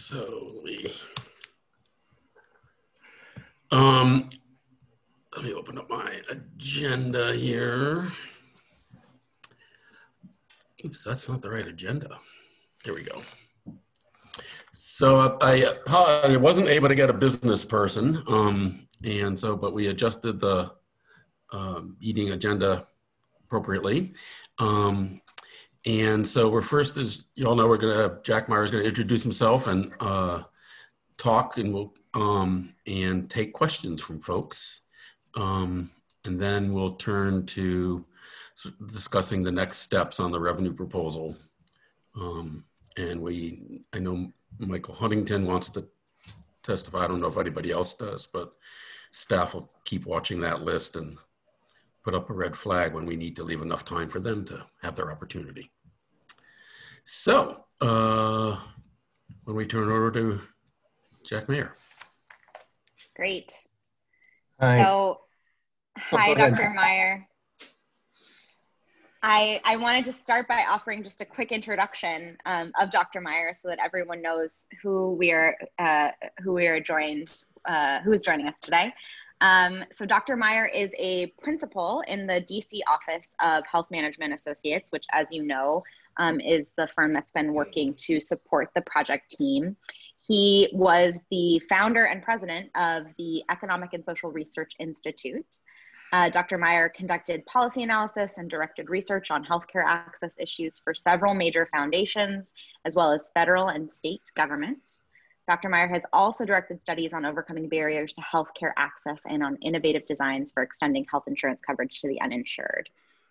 So let me open up my agenda here. Oops, that's not the right agenda. Here we go. So I wasn't able to get a business person, but we adjusted the meeting agenda appropriately. And so we're first, as you all know, we're going to have Jack Myers going to introduce himself and talk, and we'll and take questions from folks. And then we'll turn to discussing the next steps on the revenue proposal. I know Michael Huntington wants to testify. I don't know if anybody else does, but staff will keep watching that list and put up a red flag when we need to leave enough time for them to have their opportunity. So, when we turn over to Jack Mayer. Great. Hi. So, hi, Dr. Meyer. I wanted to start by offering just a quick introduction of Dr. Meyer so that everyone knows who is joining us today. So Dr. Meyer is a principal in the DC office of Health Management Associates, which, as you know, is the firm that's been working to support the project team. He was the founder and president of the Economic and Social Research Institute. Dr. Meyer conducted policy analysis and directed research on healthcare access issues for several major foundations, as well as federal and state government. Dr. Meyer has also directed studies on overcoming barriers to healthcare access and on innovative designs for extending health insurance coverage to the uninsured.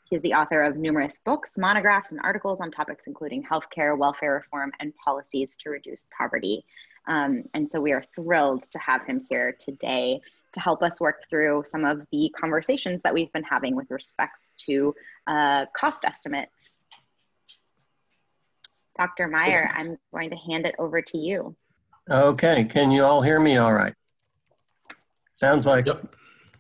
He is the author of numerous books, monographs, and articles on topics including healthcare, welfare reform, and policies to reduce poverty. And so we are thrilled to have him here today to help us work through some of the conversations that we've been having with respect to cost estimates. Dr. Meyer, I'm going to hand it over to you. Okay, can you all hear me all right? Sounds like, yep.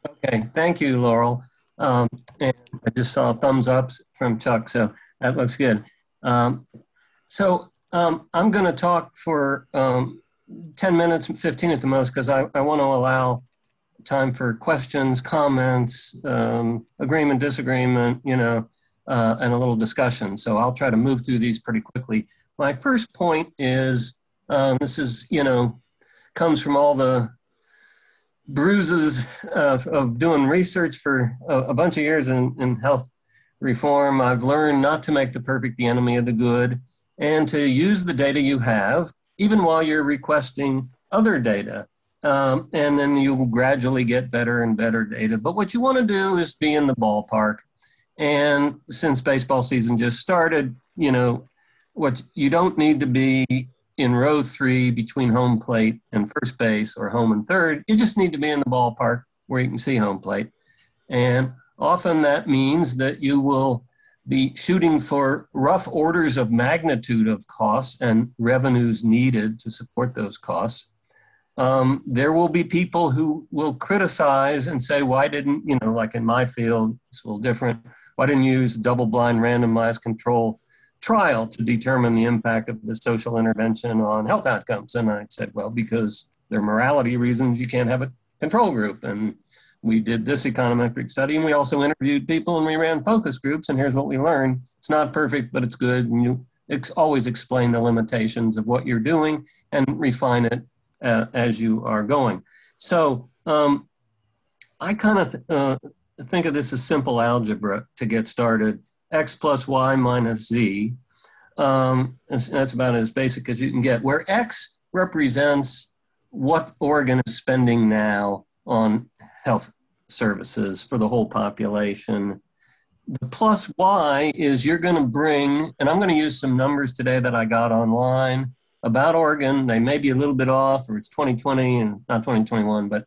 Okay, thank you, Laurel. And I just saw thumbs ups from Chuck, so that looks good. I'm gonna talk for 10 minutes, 15 at the most, because I want to allow time for questions, comments, agreement, disagreement, and a little discussion. So I'll try to move through these pretty quickly. My first point is, this is, comes from all the bruises of doing research for a bunch of years in health reform. I've learned not to make the perfect the enemy of the good and to use the data you have, even while you're requesting other data. And then you'll gradually get better and better data. But what you want to do is be in the ballpark. And since baseball season just started, what you don't need to be in row 3 between home plate and first base or home and third. You just need to be in the ballpark where you can see home plate. And often that means that you will be shooting for rough orders of magnitude of costs and revenues needed to support those costs. There will be people who will criticize and say, why didn't, like in my field, it's a little different, why didn't you use double-blind randomized control trial to determine the impact of the social intervention on health outcomes? And I said, well, because there are morality reasons you can't have a control group. And we did this econometric study, and we also interviewed people, and we ran focus groups, and here's what we learned. It's not perfect, but it's good. And you always explain the limitations of what you're doing and refine it as you are going. So I kind of think of this as simple algebra to get started. X plus Y minus Z. That's about as basic as you can get, where X represents what Oregon is spending now on health services for the whole population. The plus Y is you're going to bring, and I'm going to use some numbers today that I got online about Oregon. They may be a little bit off, or it's 2020 and not 2021, but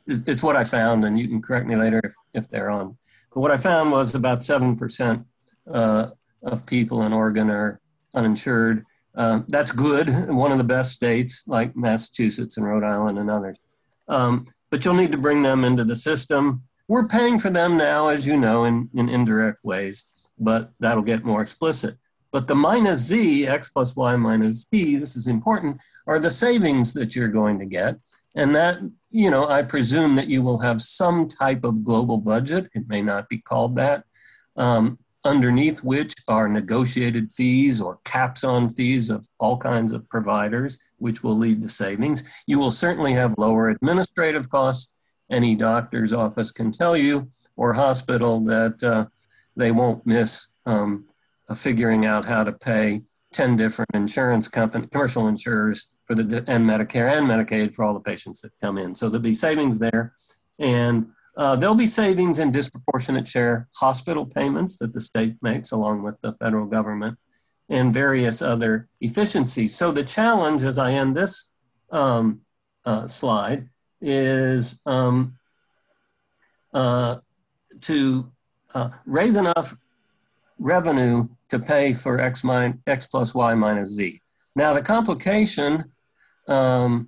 it's what I found, and you can correct me later if they're on. But what I found was about 7% of people in Oregon are uninsured. That's good, one of the best states like Massachusetts and Rhode Island and others. But you'll need to bring them into the system. We're paying for them now, as you know, in indirect ways, but that'll get more explicit. But the minus z, x plus y minus z, this is important, are the savings that you're going to get. And that, you know, I presume that you will have some type of global budget. It may not be called that, underneath which are negotiated fees or caps on fees of all kinds of providers, which will lead to savings. You will certainly have lower administrative costs. Any doctor's office can tell you, or hospital, that they won't miss figuring out how to pay 10 different insurance companies, commercial insurers for and Medicare and Medicaid for all the patients that come in. So there'll be savings there. And there'll be savings in disproportionate share hospital payments that the state makes along with the federal government and various other efficiencies. So the challenge as I end this slide is to raise enough revenue to pay for x plus y minus z. Now the complication, and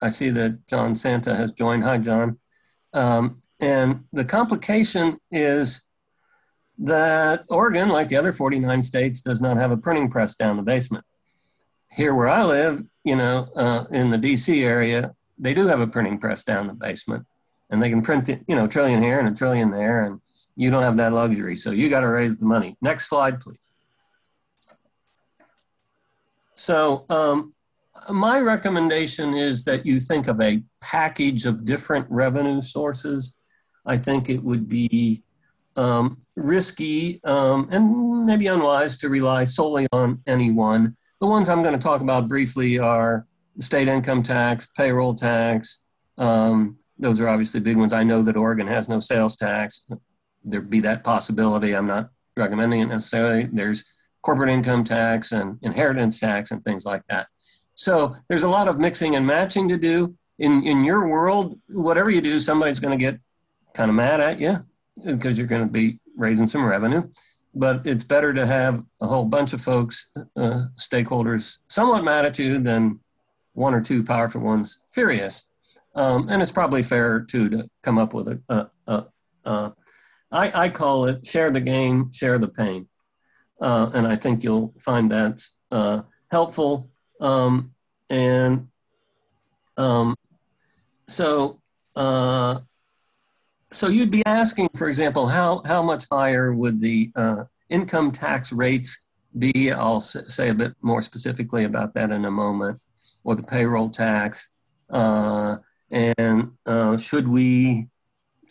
I see that John Santa has joined. Hi, John. And the complication is that Oregon, like the other 49 states, does not have a printing press down the basement. Here where I live, you know, in the DC area, they do have a printing press down the basement. And they can print, you know, a trillion here and a trillion there, and you don't have that luxury. So you got to raise the money. Next slide, please. So my recommendation is that you think of a package of different revenue sources. I think it would be risky and maybe unwise to rely solely on any one. The ones I'm going to talk about briefly are state income tax, payroll tax. Those are obviously big ones. I know that Oregon has no sales tax. There'd be that possibility. I'm not recommending it necessarily. There's corporate income tax and inheritance tax and things like that. So there's a lot of mixing and matching to do. In your world, whatever you do, somebody's going to get kind of mad at you because you're going to be raising some revenue. But it's better to have a whole bunch of folks, stakeholders, somewhat mad at you than one or two powerful ones furious. And it's probably fair, too, to come up with I call it share the gain, share the pain. And I think you'll find that's helpful. So you'd be asking, for example, how much higher would the income tax rates be? I'll say a bit more specifically about that in a moment, or the payroll tax. Should we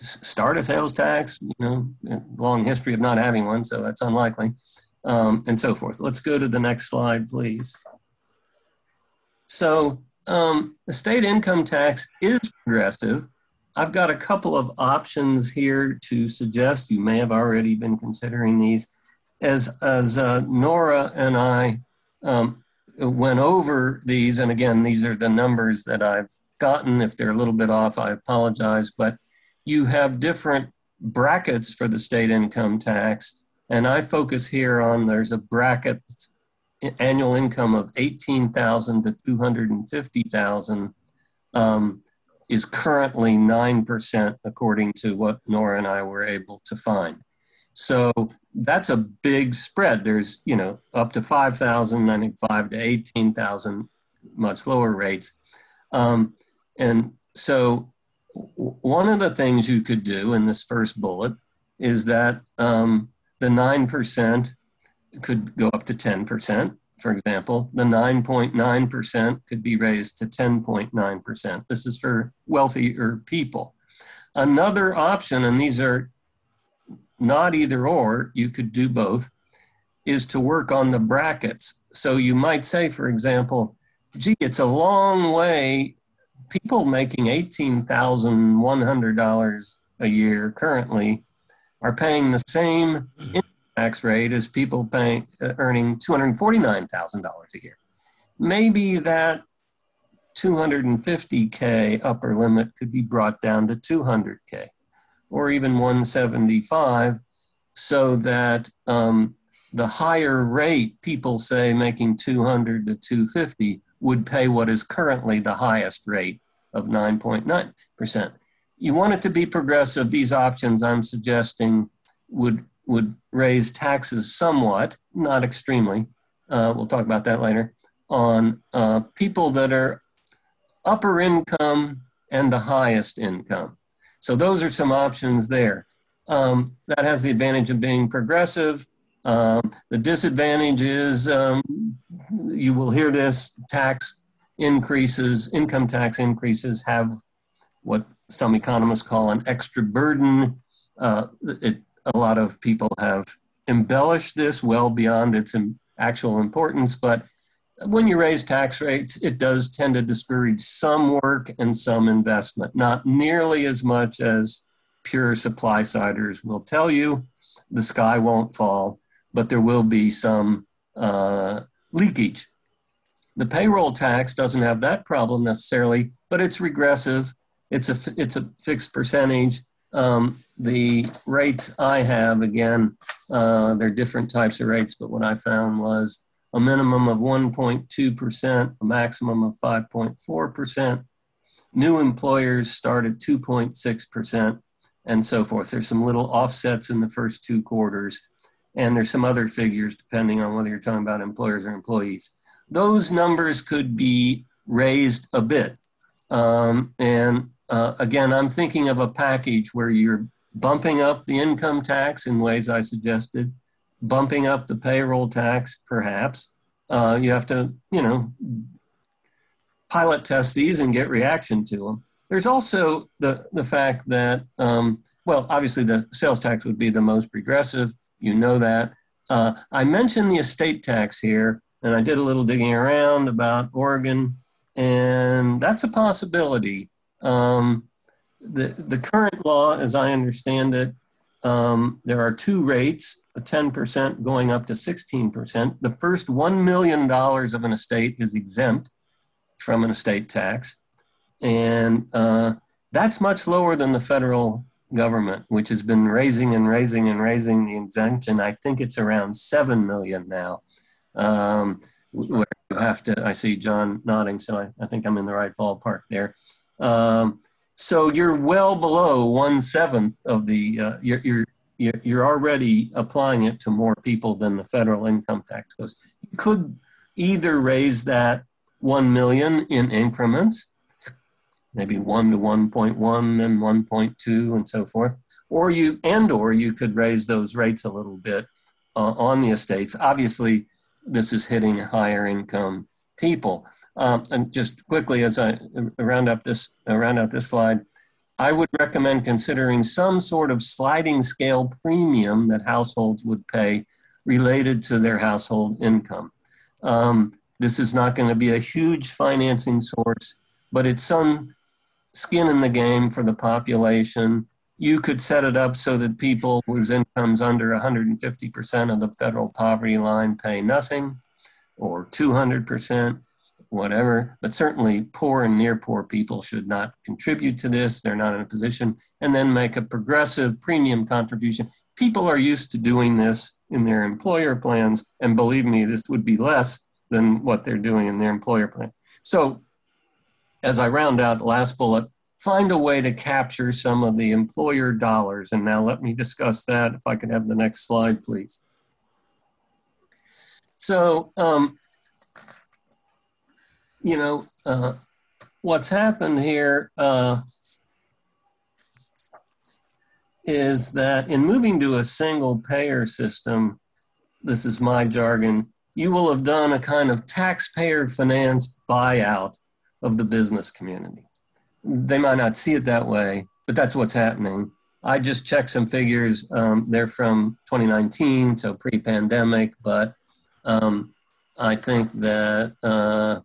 start a sales tax? You know, long history of not having one, so that's unlikely, and so forth. Let's go to the next slide, please. So the state income tax is progressive. I've got a couple of options here to suggest. You may have already been considering these. As Nora and I went over these, and again, these are the numbers that I've gotten. If they're a little bit off, I apologize, but you have different brackets for the state income tax. And I focus here on, there's a bracket, annual income of $18,000 to $250,000 is currently 9%, according to what Nora and I were able to find. So that's a big spread. There's, you know, up to 5,000, I think 5 to 18,000, much lower rates. And so one of the things you could do in this first bullet is that the 9% could go up to 10%. For example, the 9.9% could be raised to 10.9%. This is for wealthier people. Another option, and these are not either or, you could do both, is to work on the brackets. So you might say, for example, gee, it's a long way. People making $18,100 a year currently are paying the same tax rate as people earning $249,000 a year. Maybe that $250K upper limit could be brought down to $200K or even $175, so that the higher rate, people say making $200 to $250, would pay what is currently the highest rate of 9.9%. You want it to be progressive. These options I'm suggesting would would raise taxes somewhat, not extremely. We'll talk about that later, on people that are upper income and the highest income. So those are some options there. That has the advantage of being progressive. The disadvantage is, you will hear this, tax increases, income tax increases have what some economists call an extra burden. A lot of people have embellished this well beyond its actual importance, but when you raise tax rates, it does tend to discourage some work and some investment, not nearly as much as pure supply-siders will tell you. The sky won't fall, but there will be some leakage. The payroll tax doesn't have that problem necessarily, but it's regressive. It's a fixed percentage. The rates I have, again, there are different types of rates, but what I found was a minimum of 1.2%, a maximum of 5.4%. New employers start at 2.6%, and so forth. There's some little offsets in the first 2 quarters, and there's some other figures depending on whether you're talking about employers or employees. Those numbers could be raised a bit. Again, I'm thinking of a package where you're bumping up the income tax in ways I suggested, bumping up the payroll tax, perhaps. You have to, pilot test these and get reaction to them. There's also the fact that, well, obviously the sales tax would be the most regressive. You know that. I mentioned the estate tax here, and I did a little digging around about Oregon, and that's a possibility. The current law, as I understand it, there are 2 rates, a 10% going up to 16%. The first $1 million of an estate is exempt from an estate tax. And that's much lower than the federal government, which has been raising and raising and raising the exemption. I think it's around 7 million now. Where you have to, I see John nodding, so I think I'm in the right ballpark there. So you're well below 1/7 of the, you're already applying it to more people than the federal income tax goes. You could either raise that 1 million in increments, maybe 1 to 1.1 and 1.2 and so forth, or you could raise those rates a little bit on the estates. Obviously, this is hitting higher income people. And just quickly, as I round out this slide, I would recommend considering some sort of sliding scale premium that households would pay related to their household income. This is not going to be a huge financing source, but it's some skin in the game for the population. You could set it up so that people whose income's under 150% of the federal poverty line pay nothing, or 200%, whatever. But certainly poor and near poor people should not contribute to this. They're not in a position. And then make a progressive premium contribution. People are used to doing this in their employer plans. And believe me, this would be less than what they're doing in their employer plan. So as I round out the last bullet, find a way to capture some of the employer dollars. And now let me discuss that. If I could have the next slide, please. So, what's happened here is that in moving to a single payer system, this is my jargon, you will have done a kind of taxpayer financed buyout of the business community. They might not see it that way, but that's what's happening. I just checked some figures. They're from 2019, so pre-pandemic, but I think that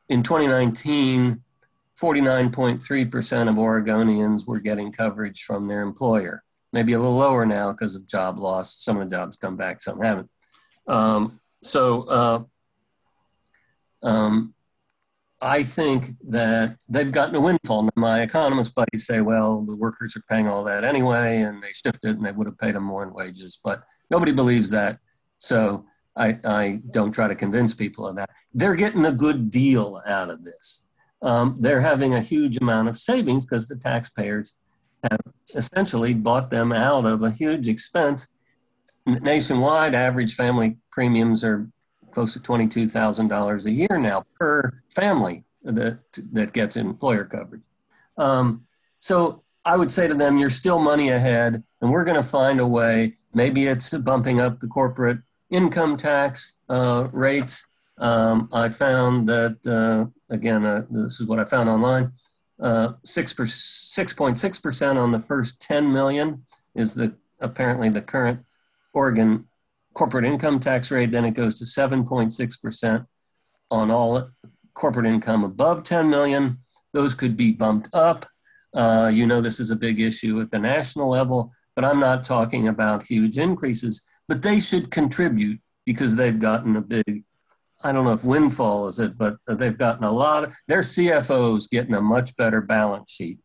in 2019, 49.3% of Oregonians were getting coverage from their employer. Maybe a little lower now because of job loss. Some of the jobs come back, some haven't. I think that they've gotten a windfall. Now, my economist buddies say, well, the workers are paying all that anyway, and they shifted and they would have paid them more in wages, but nobody believes that. So I don't try to convince people of that. They're getting a good deal out of this. They're having a huge amount of savings because the taxpayers have essentially bought them out of a huge expense. nationwide, average family premiums are close to $22,000 a year now per family that gets employer coverage. So I would say to them, you're still money ahead, and we're going to find a way. Maybe it's bumping up the corporate income tax rates. I found that, again, this is what I found online, 6.6% on the first 10 million is apparently the current Oregon corporate income tax rate. Then it goes to 7.6% on all corporate income above 10 million. Those could be bumped up. You know, this is a big issue at the national level, but I'm not talking about huge increases, but they should contribute because they've gotten a big, I don't know if windfall is it, but they've gotten a lot of, their CFO's getting a much better balance sheet,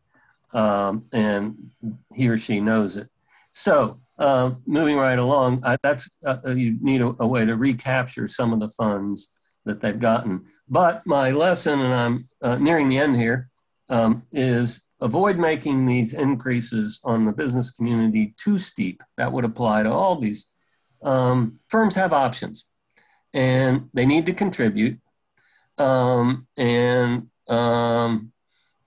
and he or she knows it. So moving right along, you need a way to recapture some of the funds that they've gotten. But my lesson, and I'm nearing the end here, is avoid making these increases on the business community too steep. That would apply to all these. Firms have options, and they need to contribute. But at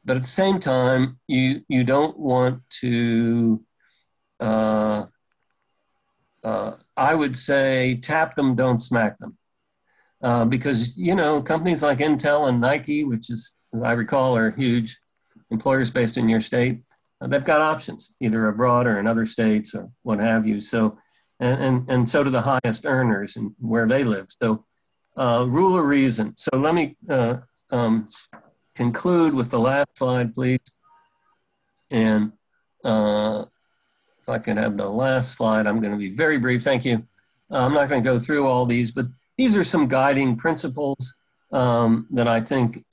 the same time, you don't want to, I would say, tap them, don't smack them. Because, you know, companies like Intel and Nike, which is, as I recall, are huge employers based in your state, they've got options, either abroad or in other states or what have you. So, and so do the highest earners and where they live. So rule of reason. So let me conclude with the last slide, please. And if I can have the last slide, I'm going to be very brief. Thank you. I'm not going to go through all these, but these are some guiding principles that I think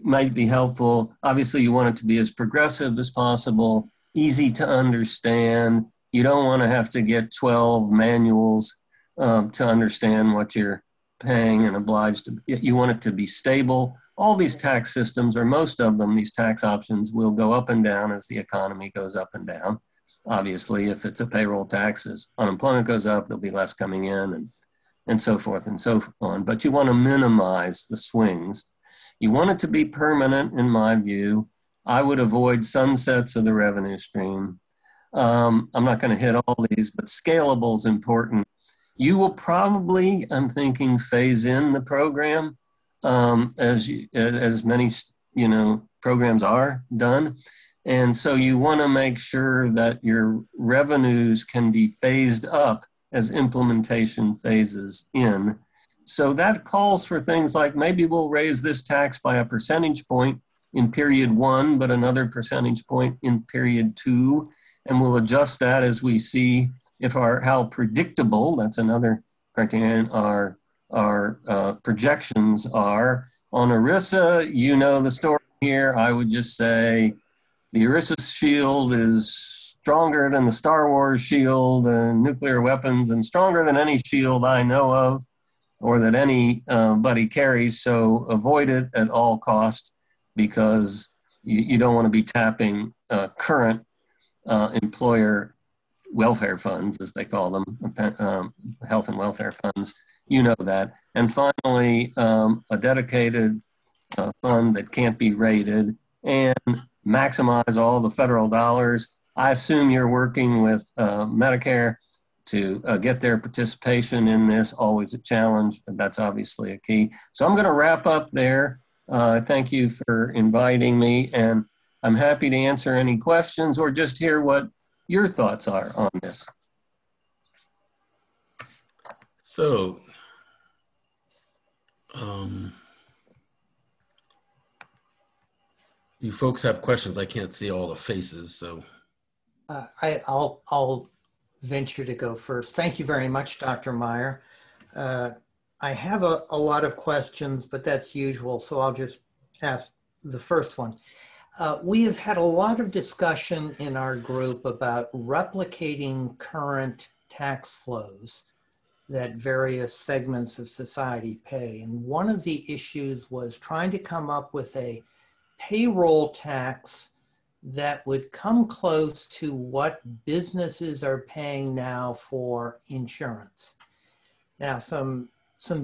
might be helpful. Obviously, you want it to be as progressive as possible, easy to understand. You don't want to have to get 12 manuals to understand what you're paying and obliged to. You want it to be stable. All these tax systems, or most of them, these tax options will go up and down as the economy goes up and down. Obviously, if it's a payroll tax, as unemployment goes up, there'll be less coming in and so forth and so on. But you want to minimize the swings. You want it to be permanent, in my view. I would avoid sunsets of the revenue stream. I'm not going to hit all these, but scalable is important. You will probably, I'm thinking, phase in the program as many, you know, programs are done. And so you want to make sure that your revenues can be phased up as implementation phases in. So that calls for things like, maybe we'll raise this tax by a percentage point in period 1, but another percentage point in period 2. And we'll adjust that as we see if how predictable, that's another criterion, our projections are. On ERISA, you know the story here. I would just say the ERISA shield is stronger than the Star Wars shield and nuclear weapons, and stronger than any shield I know of or that anybody carries. So avoid it at all costs, because you don't want to be tapping current employer welfare funds, as they call them, health and welfare funds. You know that. And finally, a dedicated fund that can't be rated, and maximize all the federal dollars. I assume you're working with Medicare to get their participation in this. Always a challenge, but that's obviously a key. So I'm going to wrap up there. Thank you for inviting me, and I'm happy to answer any questions or just hear what your thoughts are on this. So, you folks have questions. I can't see all the faces, so. I'll venture to go first. Thank you very much, Dr. Meyer. I have a lot of questions, but that's usual, so I'll just ask the first one. We have had a lot of discussion in our group about replicating current tax flows that various segments of society pay. And one of the issues was trying to come up with a payroll tax that would come close to what businesses are paying now for insurance. Now, some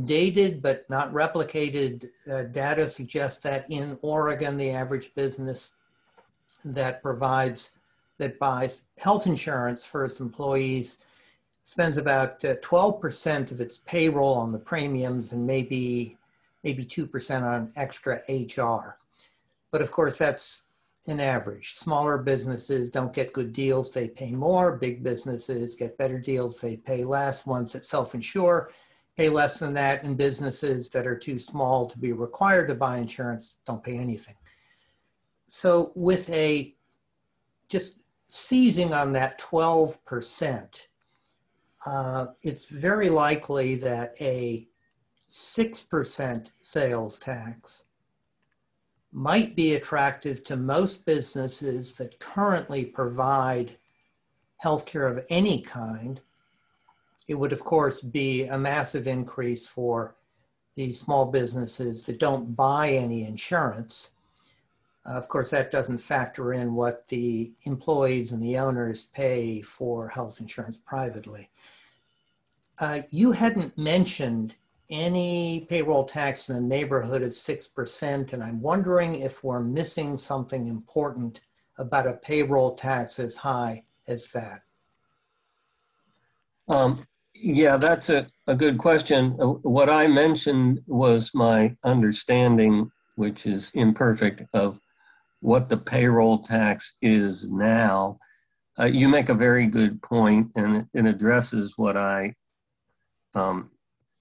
dated but not replicated data suggests that in Oregon, the average business that buys health insurance for its employees spends about 12% of its payroll on the premiums and maybe 2% on extra HR. But of course, that's an average. Smaller businesses don't get good deals, they pay more. Big businesses get better deals, they pay less. Ones that self-insure pay less than that, and businesses that are too small to be required to buy insurance don't pay anything. So with just seizing on that 12%, it's very likely that a 6% sales tax might be attractive to most businesses that currently provide healthcare of any kind. It would, of course, be a massive increase for the small businesses that don't buy any insurance. Of course, that doesn't factor in what the employees and the owners pay for health insurance privately. You hadn't mentioned any payroll tax in the neighborhood of 6%, and I'm wondering if we're missing something important about a payroll tax as high as that. Yeah, that's a good question. What I mentioned was my understanding, which is imperfect, of what the payroll tax is now. You make a very good point, and it addresses what I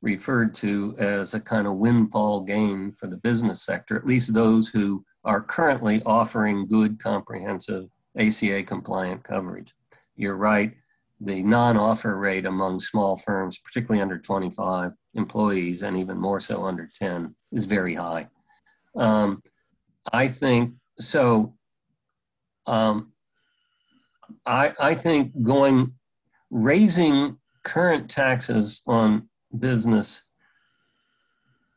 referred to as a kind of windfall gain for the business sector, at least those who are currently offering good, comprehensive ACA compliant coverage. You're right. The non-offer rate among small firms, particularly under 25 employees and even more so under 10, is very high. I think so. I think raising current taxes on business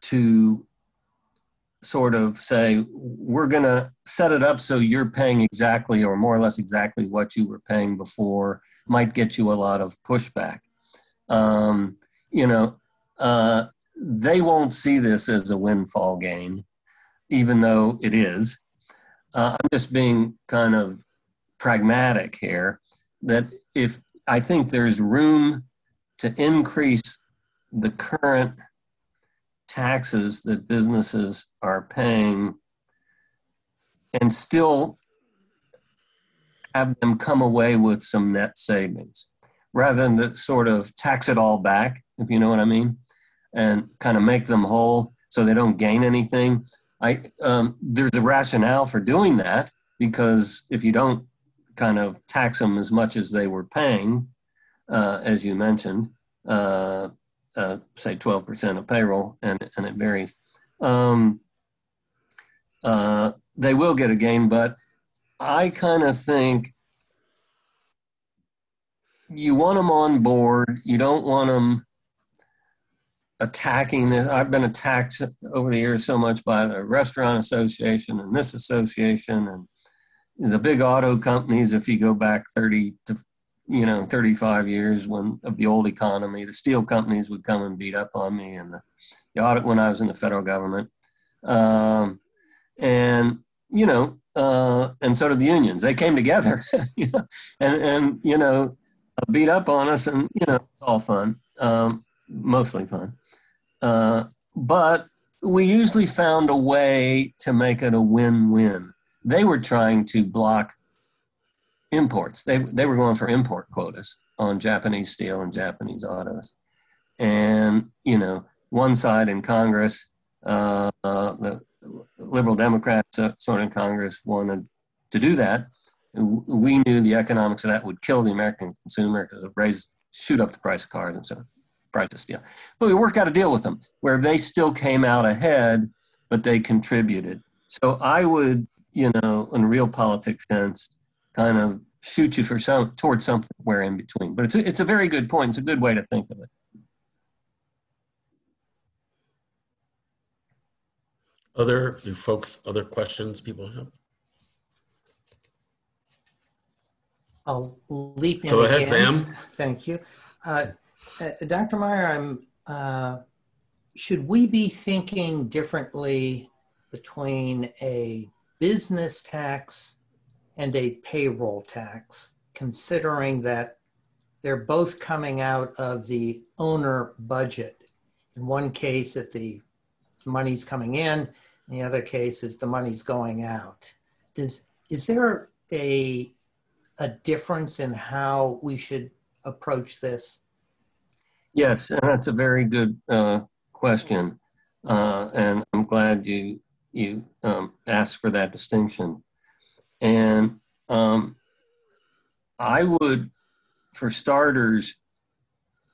to sort of say, we're going to set it up so you're paying exactly or more or less exactly what you were paying before might get you a lot of pushback. They won't see this as a windfall gain, even though it is. I'm just being kind of pragmatic here, that if I think there's room to increase the current taxes that businesses are paying and still have them come away with some net savings, rather than to sort of tax it all back, if you know what I mean, and kind of make them whole so they don't gain anything. There's a rationale for doing that, because if you don't kind of tax them as much as they were paying, as you mentioned, say 12% of payroll, and it varies, they will get a gain. But I kind of think you want them on board. You don't want them attacking this. I've been attacked over the years so much by the Restaurant Association and this association and the big auto companies. If you go back 30 to 35 years of the old economy, the steel companies would come and beat up on me, and the audit when I was in the federal government. And so did the unions. They came together, and beat up on us, and it's all fun, mostly fun. But we usually found a way to make it a win-win. They were trying to block imports. They were going for import quotas on Japanese steel and Japanese autos. And, one side in Congress, the liberal Democrats sort of in Congress wanted to do that. And we knew the economics of that would kill the American consumer, because it would shoot up the price of cars and so price of steel. But we worked out a deal with them where they still came out ahead, but they contributed. So I would, in a real politics sense, kind of shoot you towards something where in between. But it's a very good point. It's a good way to think of it. Other questions people have? I'll leap in Go ahead, again. Sam. Thank you. Dr. Meyer, should we be thinking differently between a business tax and a payroll tax, considering that they're both coming out of the owner budget? In one case, the money's coming in. In the other case, the money's going out. Is there a difference in how we should approach this? Yes, and that's a very good question, and I'm glad you asked for that distinction. And I would, for starters,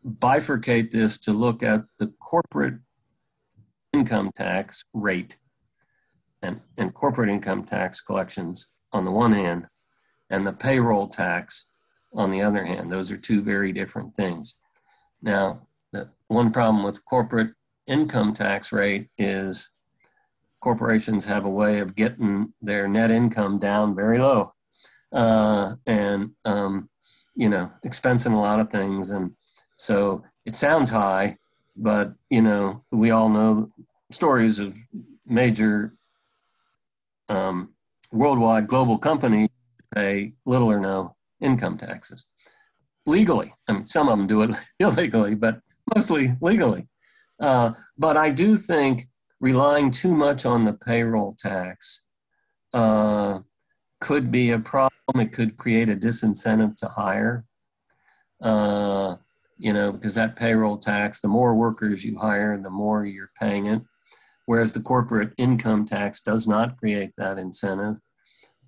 bifurcate this to look at the corporate income tax rate and corporate income tax collections on the one hand, and the payroll tax on the other hand. Those are two very different things. Now, the one problem with corporate income tax rate is corporations have a way of getting their net income down very low, and expensing a lot of things. And so it sounds high, but we all know stories of major worldwide global companies pay little or no income taxes legally. I mean, some of them do it illegally, but mostly legally. But I do think relying too much on the payroll tax could be a problem. It could create a disincentive to hire, because that payroll tax, the more workers you hire, the more you're paying it, whereas the corporate income tax does not create that incentive.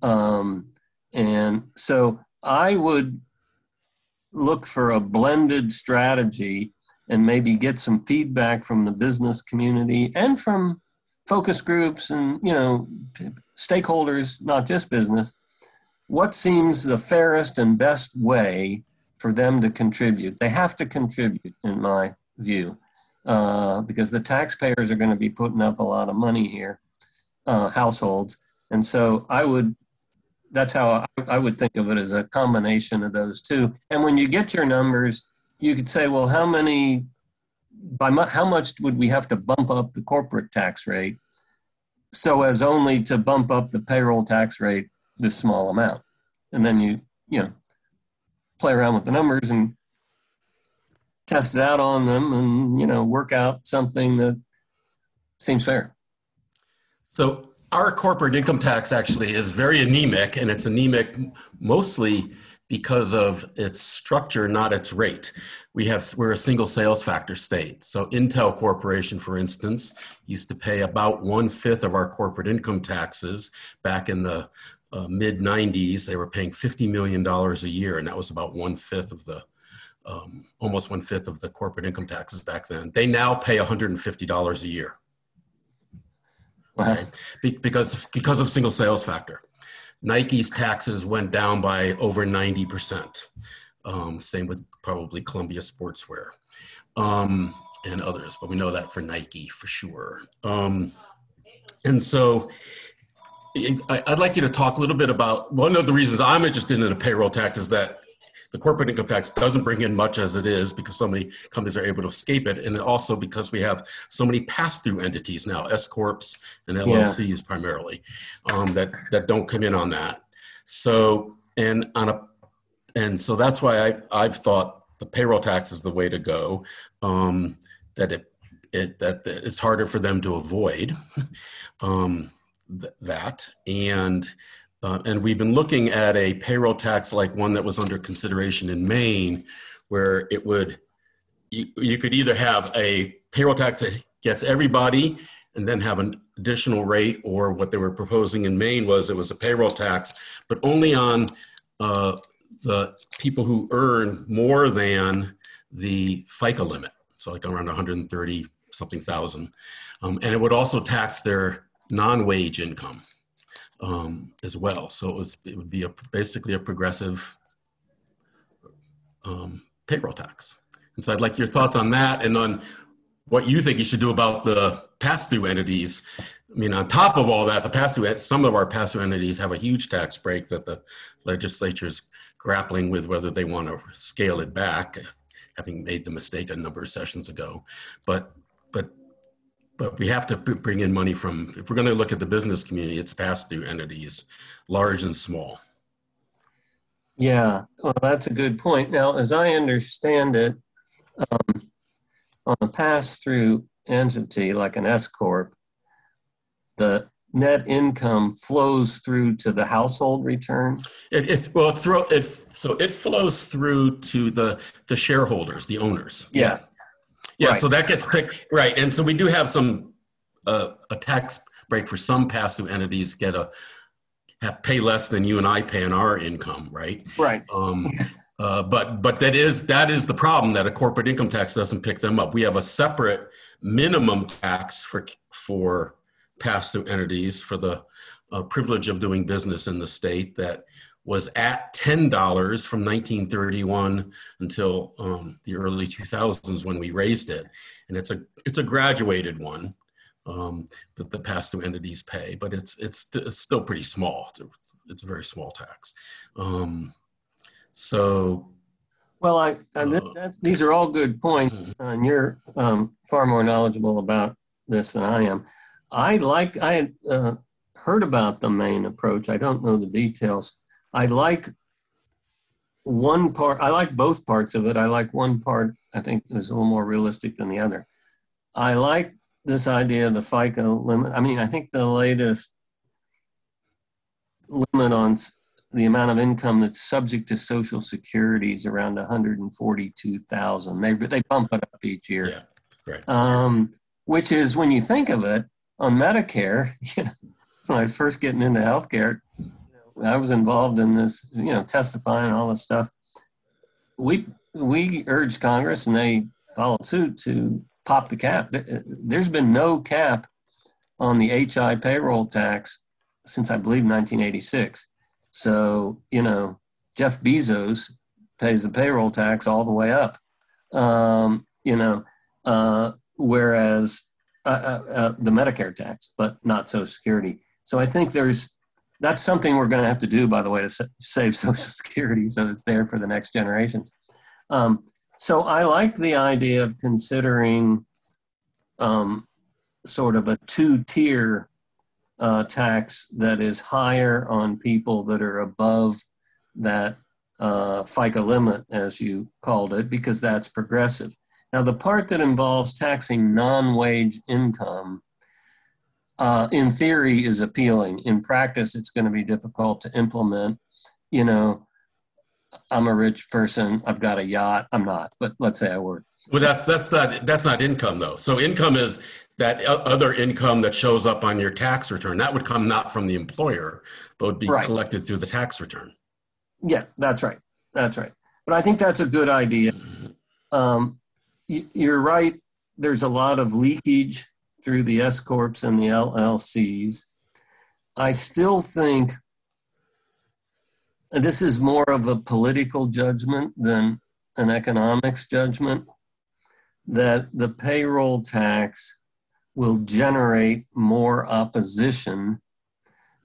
And so I would look for a blended strategy and maybe get some feedback from the business community and from focus groups and, stakeholders, not just business. What seems the fairest and best way for them to contribute? They have to contribute, in my view, because the taxpayers are going to be putting up a lot of money here, households. And so that's how I would think of it, as a combination of those two. And when you get your numbers, you could say, well, how much would we have to bump up the corporate tax rate so as only to bump up the payroll tax rate this small amount? And then you play around with the numbers and test it out on them and, work out something that seems fair. So our corporate income tax actually is very anemic, and it's anemic mostly because of its structure, not its rate. We're a single sales factor state. So Intel Corporation, for instance, used to pay about 1/5 of our corporate income taxes back in the mid 90s. They were paying $50 million a year, and that was about 1/5 of the, almost 1/5 of the corporate income taxes back then. They now pay $150 a year. Okay. Because of single sales factor. Nike's taxes went down by over 90%. Same with probably Columbia Sportswear and others, but we know that for Nike for sure. And so I'd like you to talk a little bit about, one of the reasons I'm interested in a payroll tax is that the corporate income tax doesn't bring in much as it is, because so many companies are able to escape it. And also because we have so many pass-through entities now, S-Corps and LLCs primarily, that don't come in on that. So, and so that's why I've thought the payroll tax is the way to go, that it's harder for them to avoid that. And we've been looking at a payroll tax like one that was under consideration in Maine, where you could either have a payroll tax that gets everybody and then have an additional rate, or what they were proposing in Maine was a payroll tax, but only on the people who earn more than the FICA limit. So like around 130 something thousand. And it would also tax their non-wage income as well. So it would be basically a progressive payroll tax. And so I'd like your thoughts on that and on what you think you should do about the pass-through entities. I mean, on top of all that, some of our pass-through entities have a huge tax break that the legislature is grappling with whether they want to scale it back, having made the mistake a number of sessions ago. But we have to bring in money from, if we're going to look at the business community, it's pass-through entities, large and small. Yeah, well, that's a good point. Now, as I understand it, on a pass-through entity like an S corp, the net income flows through to the household return. It flows through to the shareholders, the owners. Yeah. Yeah, Right. so that gets picked, right. And so we do have some, a tax break for some pass-through entities pay less than you and I pay on our income, right? Right. But that is the problem, that a corporate income tax doesn't pick them up. We have a separate minimum tax for pass-through entities for the privilege of doing business in the state that was at $10 from 1931 until the early 2000s when we raised it, and it's a graduated one that the pass-through entities pay, but it's still pretty small. It's a very small tax. Well, these are all good points, and you're far more knowledgeable about this than I am. I had heard about the Maine approach. I don't know the details. I like one part. I like both parts of it. I like one part, I think, is a little more realistic than the other. I like this idea of the FICA limit. I mean, I think the latest limit on the amount of income that's subject to Social Security is around 142,000. They bump it up each year. Yeah, right. Which is, when you think of it, on Medicare, when I was first getting into healthcare, I was involved in this, testifying and all this stuff. We urged Congress, and they followed suit, to pop the cap. There's been no cap on the HI payroll tax since, I believe, 1986. So, Jeff Bezos pays the payroll tax all the way up, whereas the Medicare tax, but not Social Security. So I think that's something we're going to have to do, by the way, to save Social Security so it's there for the next generations. So I like the idea of considering sort of a two-tier tax that is higher on people that are above that FICA limit, as you called it, because that's progressive. Now, the part that involves taxing non-wage income, in theory, is appealing. In practice, it's going to be difficult to implement. I'm a rich person. I've got a yacht. I'm not, but let's say I were. Well, that's not income, though. So income is that other income that shows up on your tax return. That would come not from the employer, but would be collected through the tax return. Yeah, that's right. That's right. But I think that's a good idea. You're right. There's a lot of leakage through the S corps and the LLCs. I still think, and this is more of a political judgment than an economics judgment, that the payroll tax will generate more opposition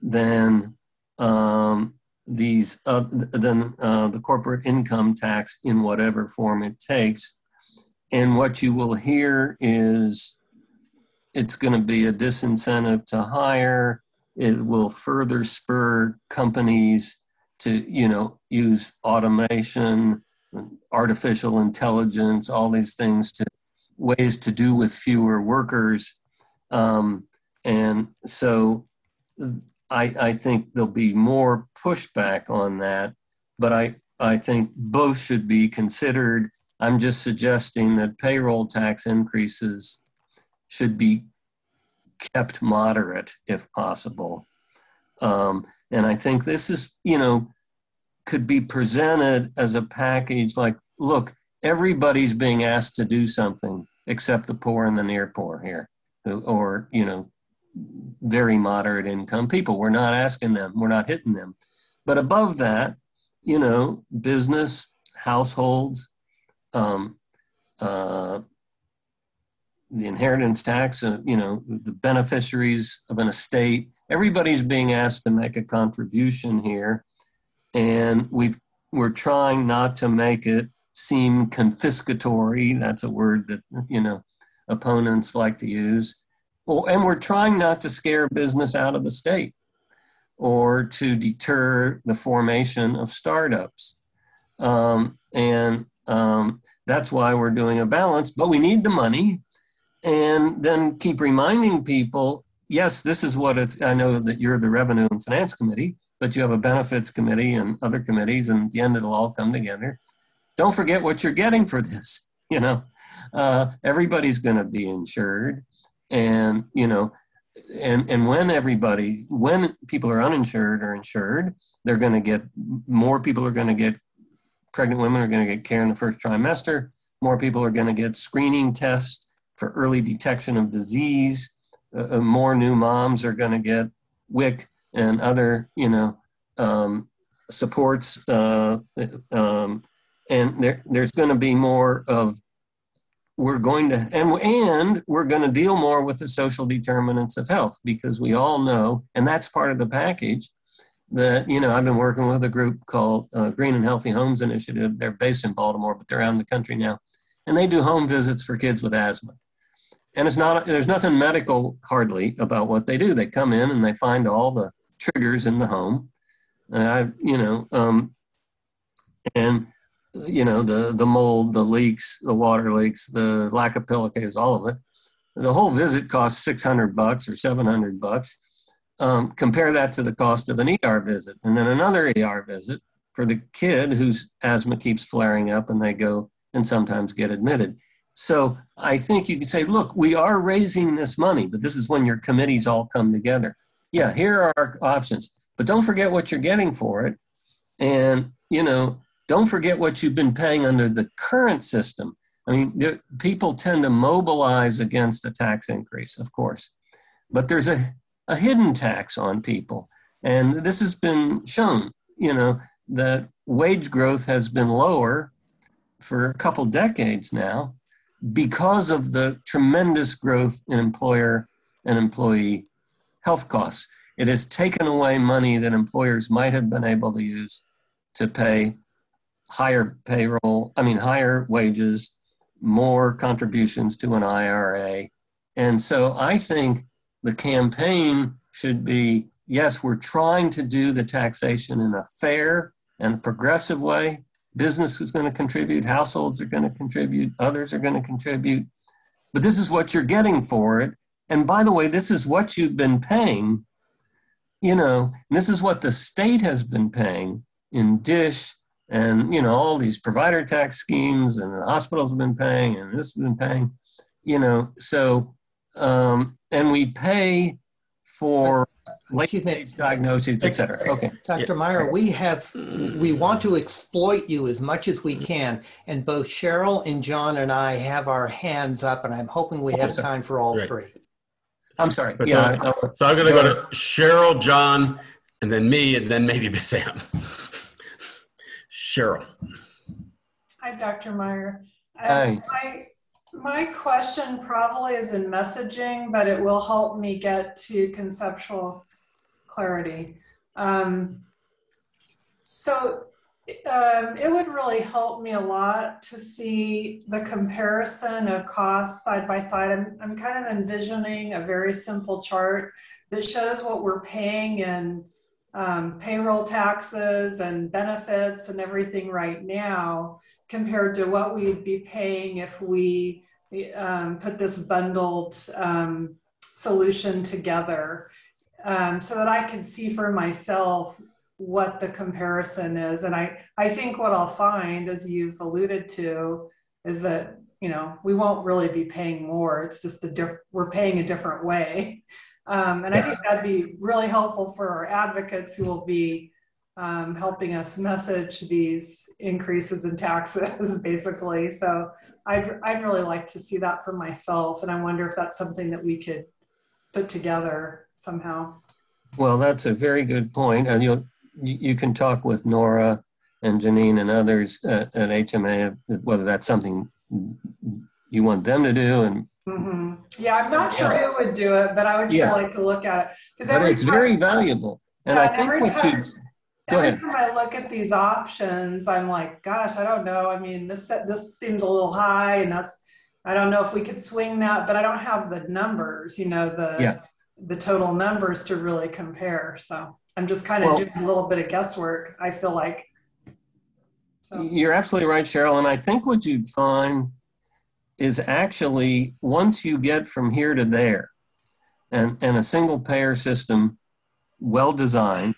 than the corporate income tax in whatever form it takes. And what you will hear is it's going to be a disincentive to hire. It will further spur companies to, use automation, artificial intelligence, all these things, to ways to do with fewer workers. And so I think there'll be more pushback on that, but I think both should be considered. I'm just suggesting that payroll tax increases should be kept moderate if possible. And I think this is, could be presented as a package like, look, everybody's being asked to do something except the poor and the near poor here, or, very moderate income people. We're not asking them, we're not hitting them. But above that, business, households, the inheritance tax, the beneficiaries of an estate, everybody's being asked to make a contribution here. And we've we're trying not to make it seem confiscatory. That's a word that, opponents like to use. Well, and we're trying not to scare business out of the state or to deter the formation of startups. That's why we're doing a balance, but we need the money. And then keep reminding people, yes, this is what it's, I know that you're the Revenue and Finance Committee, but you have a Benefits Committee and other committees, and at the end it'll all come together. Don't forget what you're getting for this. Everybody's going to be insured. And, and when people are uninsured or insured, they're going to get, more people are going to get, pregnant women are going to get care in the first trimester. More people are going to get screening tests for early detection of disease. More new moms are going to get WIC and other, supports. And there's going to be more of, we're going to deal more with the social determinants of health, because we all know, and that's part of the package, that, I've been working with a group called Green and Healthy Homes Initiative. They're based in Baltimore, but they're around the country now. And they do home visits for kids with asthma. And there's nothing medical hardly about what they do. They come in and they find all the triggers in the home. The mold, the leaks, the water leaks, the lack of pillowcase, all of it. The whole visit costs $600 or $700. Compare that to the cost of an ER visit, and then another ER visit for the kid whose asthma keeps flaring up, and they go and sometimes get admitted. So I think you could say, look, we are raising this money, but this is when your committees all come together. Yeah, here are our options, but don't forget what you're getting for it. And, don't forget what you've been paying under the current system. I mean, people tend to mobilize against a tax increase, of course, but there's a hidden tax on people. And this has been shown, that wage growth has been lower for a couple decades now because of the tremendous growth in employer and employee health costs. It has taken away money that employers might have been able to use to pay higher wages, more contributions to an IRA. And so I think the campaign should be, yes, we're trying to do the taxation in a fair and progressive way. Business is going to contribute, households are going to contribute, others are going to contribute, but this is what you're getting for it. And by the way, this is what you've been paying, this is what the state has been paying in DISH and, all these provider tax schemes, and the hospitals have been paying, and this has been paying, and we pay for late-stage diagnoses, et cetera. Okay. Dr. Meyer, we want to exploit you as much as we can. And both Cheryl and John and I have our hands up, and I'm hoping we have time for all three. I'm sorry. So I'm going to go to Cheryl, John, and then me, and then maybe Sam. Cheryl. Hi, Dr. Meyer. Hi. My question probably is in messaging, but it will help me get to conceptual clarity. It would really help me a lot to see the comparison of costs side by side. I'm kind of envisioning a very simple chart that shows what we're paying in payroll taxes and benefits and everything right now compared to what we'd be paying if we put this bundled solution together, so that I can see for myself what the comparison is. And I think what I'll find, as you've alluded to, is that, we won't really be paying more. It's just we're paying a different way. And I think that'd be really helpful for our advocates who will be helping us message these increases in taxes, basically. So I'd really like to see that for myself. And I wonder if that's something that we could put together somehow. Well, that's a very good point. And you can talk with Nora and Janine and others at HMA, whether that's something you want them to do. And yeah, I'm not sure who would do it, but I would just like to look at it. But it's very valuable. And I think Go Every ahead. time I look at these options, I'm like, gosh, I don't know. I mean, this seems a little high, and I don't know if we could swing that, but I don't have the numbers, Yeah. the total numbers to really compare. So I'm just kind of doing a little bit of guesswork, I feel like. So. You're absolutely right, Cheryl. And I think what you'd find is actually once you get from here to there and a single payer system well designed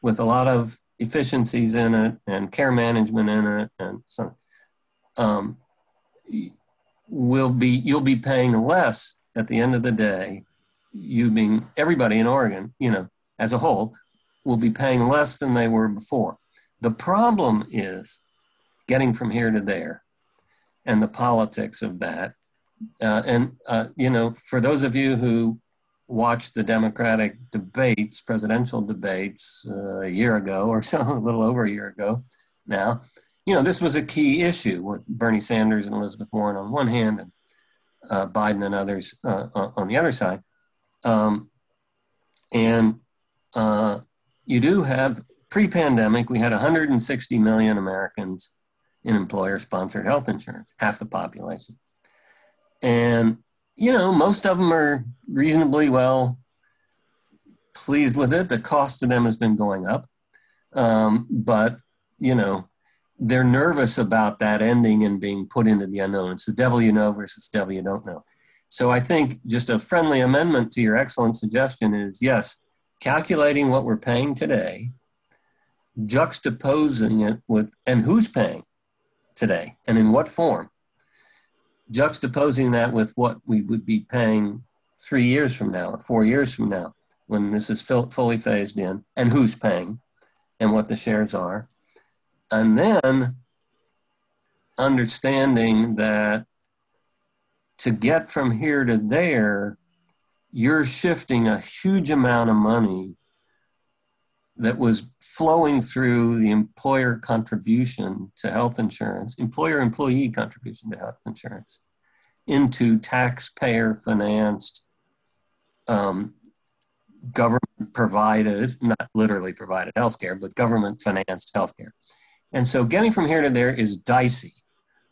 with a lot of efficiencies in it and care management in it and so you'll be paying less at the end of the day. You being everybody in Oregon, as a whole, will be paying less than they were before. The problem is getting from here to there and the politics of that. For those of you who watched the Democratic debates, presidential debates a year ago or so, a little over a year ago now, this was a key issue with Bernie Sanders and Elizabeth Warren on one hand and Biden and others on the other side. You do have, pre-pandemic, we had 160 million Americans in employer-sponsored health insurance, half the population. And, most of them are reasonably well pleased with it. The cost to them has been going up. But, they're nervous about that ending and being put into the unknown. It's the devil you know versus devil you don't know. So I think just a friendly amendment to your excellent suggestion is, yes, calculating what we're paying today, juxtaposing it with, and who's paying today and in what form, juxtaposing that with what we would be paying 3 years from now or 4 years from now when this is fully phased in, and who's paying and what the shares are. And then understanding that to get from here to there, you're shifting a huge amount of money that was flowing through the employer contribution to health insurance, employer-employee contribution to health insurance, into taxpayer-financed, government-provided, not literally provided healthcare, but government-financed healthcare. And so getting from here to there is dicey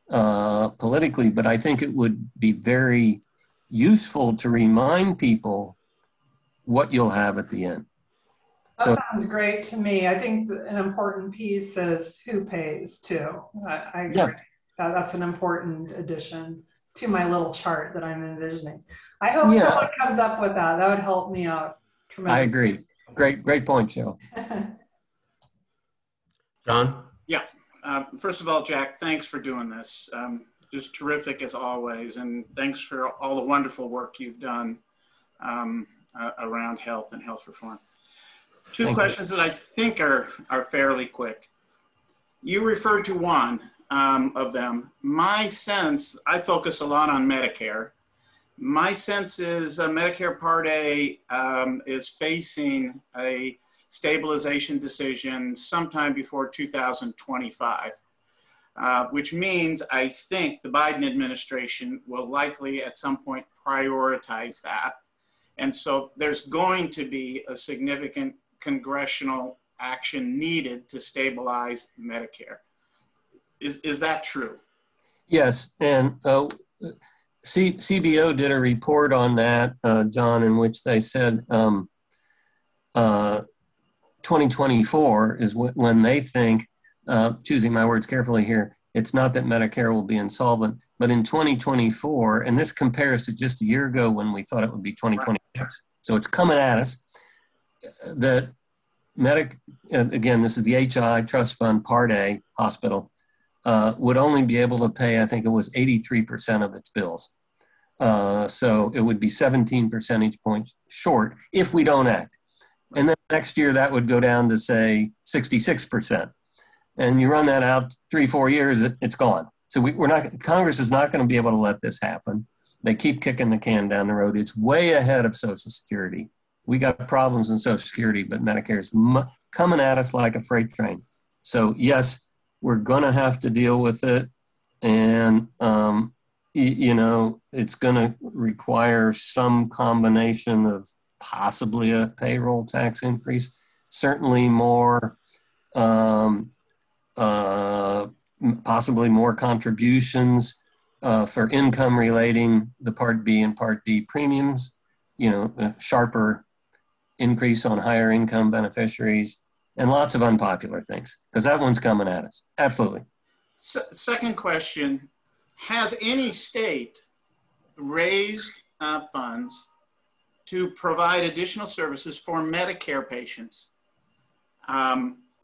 politically, but I think it would be very useful to remind people what you'll have at the end. That sounds great to me. I think an important piece is who pays too. I agree. Yeah. That's an important addition to my little chart that I'm envisioning. I hope someone comes up with that. That would help me out tremendously. I agree. Great point, Joe. John? Yeah. First of all, Jack, thanks for doing this. Just terrific as always. And thanks for all the wonderful work you've done around health and health reform. Two questions that I think are fairly quick. You referred to one of them. My sense, I focus a lot on Medicare. My sense is Medicare Part A is facing a stabilization decision sometime before 2025, which means I think the Biden administration will likely at some point prioritize that. And so there's going to be a significant congressional action needed to stabilize Medicare. Is that true? Yes, and CBO did a report on that, John, in which they said 2024 is when they think, choosing my words carefully here, it's not that Medicare will be insolvent, but in 2024, and this compares to just a year ago when we thought it would be 2026, so it's coming at us, that again, this is the HI Trust Fund Part A hospital, would only be able to pay, I think it was 83% of its bills. So it would be 17 percentage points short if we don't act. And then next year that would go down to say 66%. And you run that out 3-4 years, it's gone. So Congress is not going to be able to let this happen. They keep kicking the can down the road. It's way ahead of Social Security. We got problems in Social Security, but Medicare is coming at us like a freight train. So yes, we're going to have to deal with it. And, it's going to require some combination of possibly a payroll tax increase, certainly more possibly more contributions for income relating the Part B and Part D premiums, a sharper increase on higher income beneficiaries, and lots of unpopular things, because that one's coming at us. Absolutely. Second question, has any state raised funds to provide additional services for Medicare patients?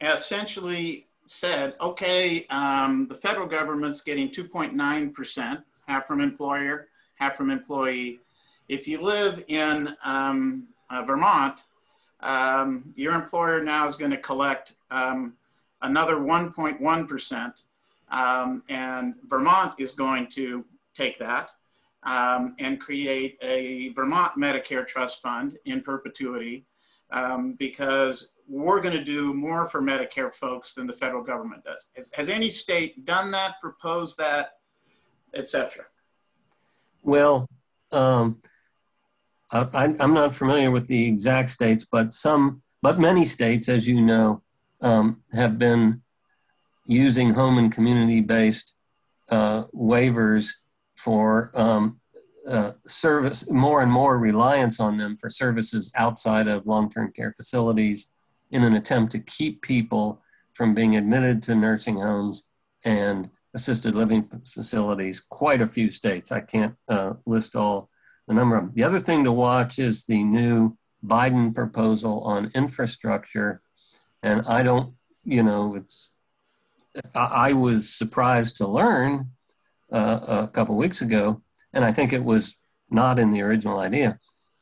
Essentially said, okay, the federal government's getting 2.9%, half from employer, half from employee. If you live in Vermont, your employer now is going to collect another 1.1%, and Vermont is going to take that and create a Vermont Medicare Trust Fund in perpetuity, because we're going to do more for Medicare folks than the federal government does. Has any state done that, proposed that, et cetera? Well, I'm not familiar with the exact states, but many states, as you know, have been using home and community-based waivers for service, more and more reliance on them for services outside of long-term care facilities in an attempt to keep people from being admitted to nursing homes and assisted living facilities. Quite a few states. I can't list all the number of them. The other thing to watch is the new Biden proposal on infrastructure. And I was surprised to learn a couple weeks ago, and I think it was not in the original idea,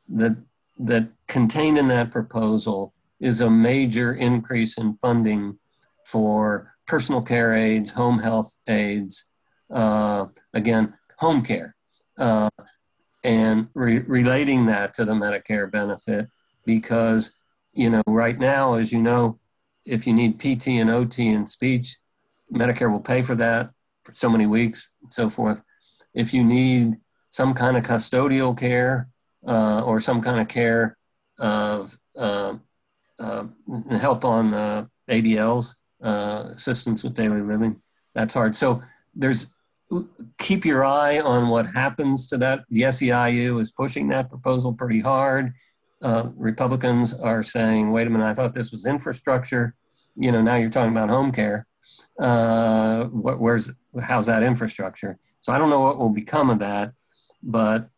that contained in that proposal is a major increase in funding for personal care aides, home health aides, again, home care, and relating that to the Medicare benefit, because, right now, as you know, if you need PT and OT and speech, Medicare will pay for that for so many weeks and so forth. If you need some kind of custodial care or some kind of care of help on ADLs, assistance with daily living, that's hard. So keep your eye on what happens to that. The SEIU is pushing that proposal pretty hard. Republicans are saying, wait a minute, I thought this was infrastructure. Now you're talking about home care. How's that infrastructure? So I don't know what will become of that, but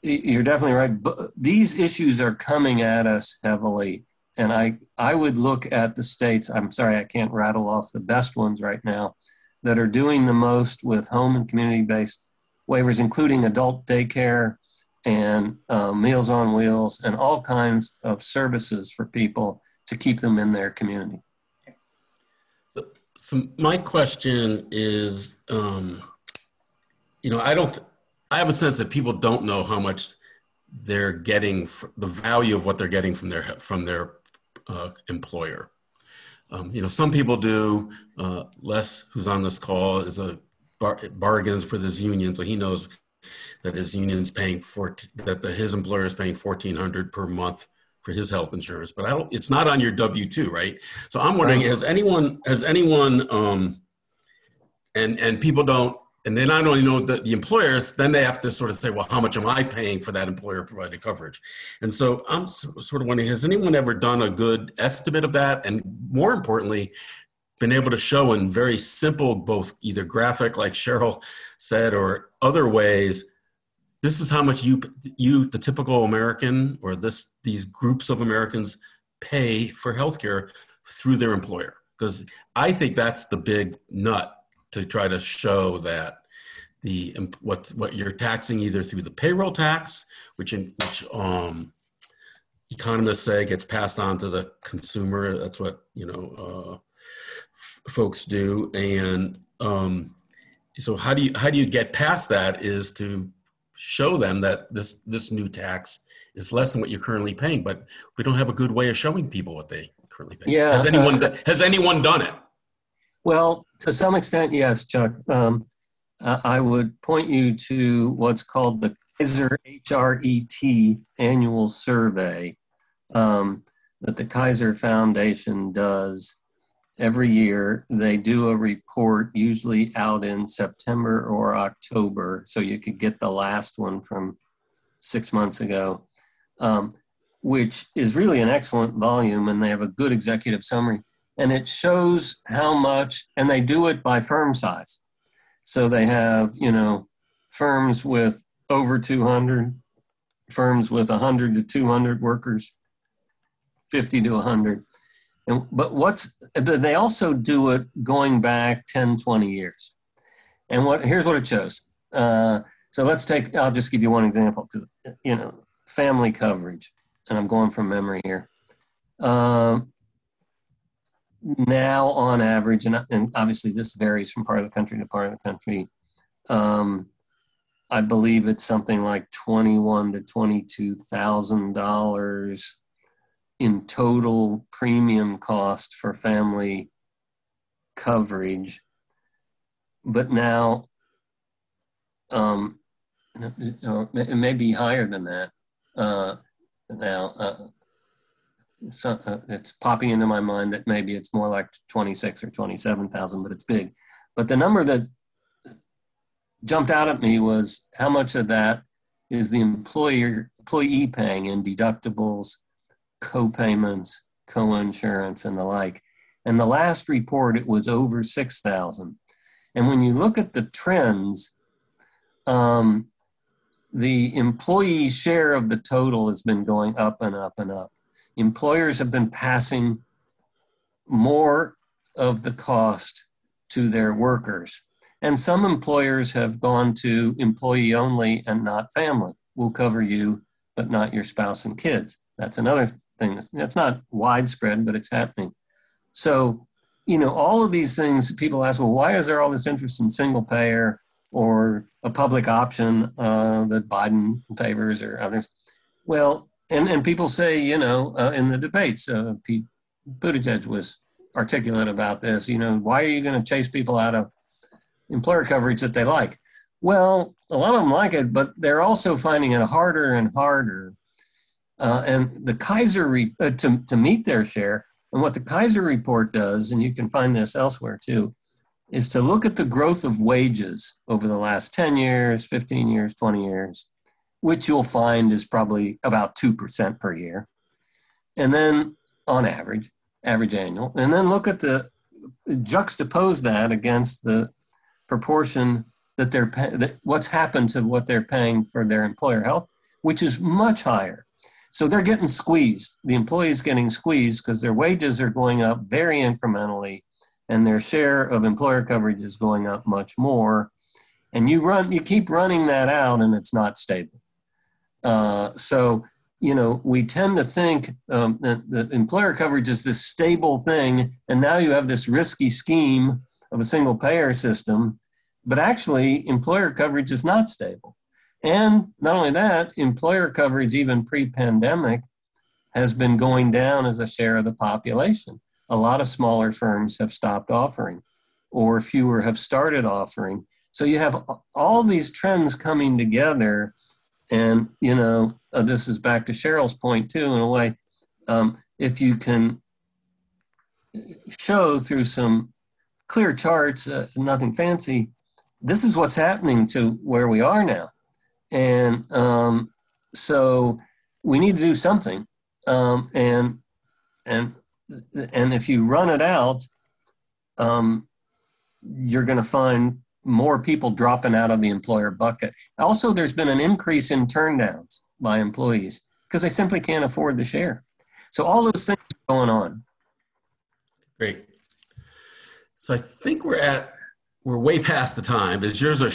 you're definitely right. But these issues are coming at us heavily. And I would look at the states, I'm sorry, I can't rattle off the best ones right now, that are doing the most with home and community-based waivers, including adult daycare and Meals on Wheels and all kinds of services for people to keep them in their community. So my question is, I have a sense that people don't know how much they're getting, the value of what they're getting from their employer. Some people do. Les, who's on this call, is bargains for this union, so he knows that his union's paying his employer is paying $1,400 per month for his health insurance, but it's not on your W-2, right? So I'm wondering, has anyone, and people don't, and they not only know that the employers, then they have to sort of say, well, how much am I paying for that employer provided coverage? And so I'm sort of wondering, has anyone ever done a good estimate of that? And more importantly, been able to show in very simple, both either graphic, like Cheryl said, or other ways, this is how much you, the typical American, or these groups of Americans pay for healthcare through their employer. Because I think that's the big nut to try to show that what you're taxing either through the payroll tax, which economists say gets passed on to the consumer. That's what folks do. And so how do you get past that is to show them that this new tax is less than what you're currently paying, but we don't have a good way of showing people what they currently pay. Yeah. Has anyone done it? Well, to some extent, yes, Chuck. I would point you to what's called the Kaiser HRET annual survey, that the Kaiser Foundation does every year. They do a report usually out in September or October, so you could get the last one from 6 months ago, which is really an excellent volume, and they have a good executive summary. And it shows how much, and they do it by firm size. So they have, firms with over 200, firms with 100 to 200 workers, 50 to 100. But they also do it going back 10, 20 years. And here's what it shows. So I'll just give you one example, because, family coverage, and I'm going from memory here. Now on average, and obviously this varies from part of the country to part of the country, I believe it's something like $21,000 to $22,000 in total premium cost for family coverage. But now, it may be higher than that now. So it's popping into my mind that maybe it's more like 26 or 27,000, but it's big. But the number that jumped out at me was how much of that is the employee paying in deductibles, co-payments, co-insurance, and the like. And the last report, it was over 6,000. And when you look at the trends, the employee share of the total has been going up and up and up. Employers have been passing more of the cost to their workers. And some employers have gone to employee only and not family. We'll cover you, but not your spouse and kids. That's another thing. That's not widespread, but it's happening. So, all of these things, people ask, well, why is there all this interest in single payer or a public option that Biden favors or others? Well, and people say, in the debates, Pete Buttigieg was articulate about this, why are you going to chase people out of employer coverage that they like? Well, a lot of them like it, but they're also finding it harder and harder. And the Kaiser, to meet their share, and what the Kaiser report does, and you can find this elsewhere too, is to look at the growth of wages over the last 10 years, 15 years, 20 years, which you'll find is probably about 2% per year. And then on average annual, and then look at juxtapose that against the proportion that what's happened to what they're paying for their employer health, which is much higher. So they're getting squeezed. The employees getting squeezed because their wages are going up very incrementally and their share of employer coverage is going up much more. And you keep running that out and it's not stable. So, we tend to think that employer coverage is this stable thing, and now you have this risky scheme of a single payer system, but actually employer coverage is not stable. And not only that, employer coverage, even pre-pandemic, has been going down as a share of the population. A lot of smaller firms have stopped offering, or fewer have started offering. So you have all these trends coming together. And, this is back to Cheryl's point too, in a way. If you can show through some clear charts, nothing fancy, this is what's happening to where we are now. And so we need to do something. And if you run it out, you're going to find more people dropping out of the employer bucket. Also, there's been an increase in turndowns by employees because they simply can't afford the share. So all those things are going on. Great. So I think we're way past the time. Is yours a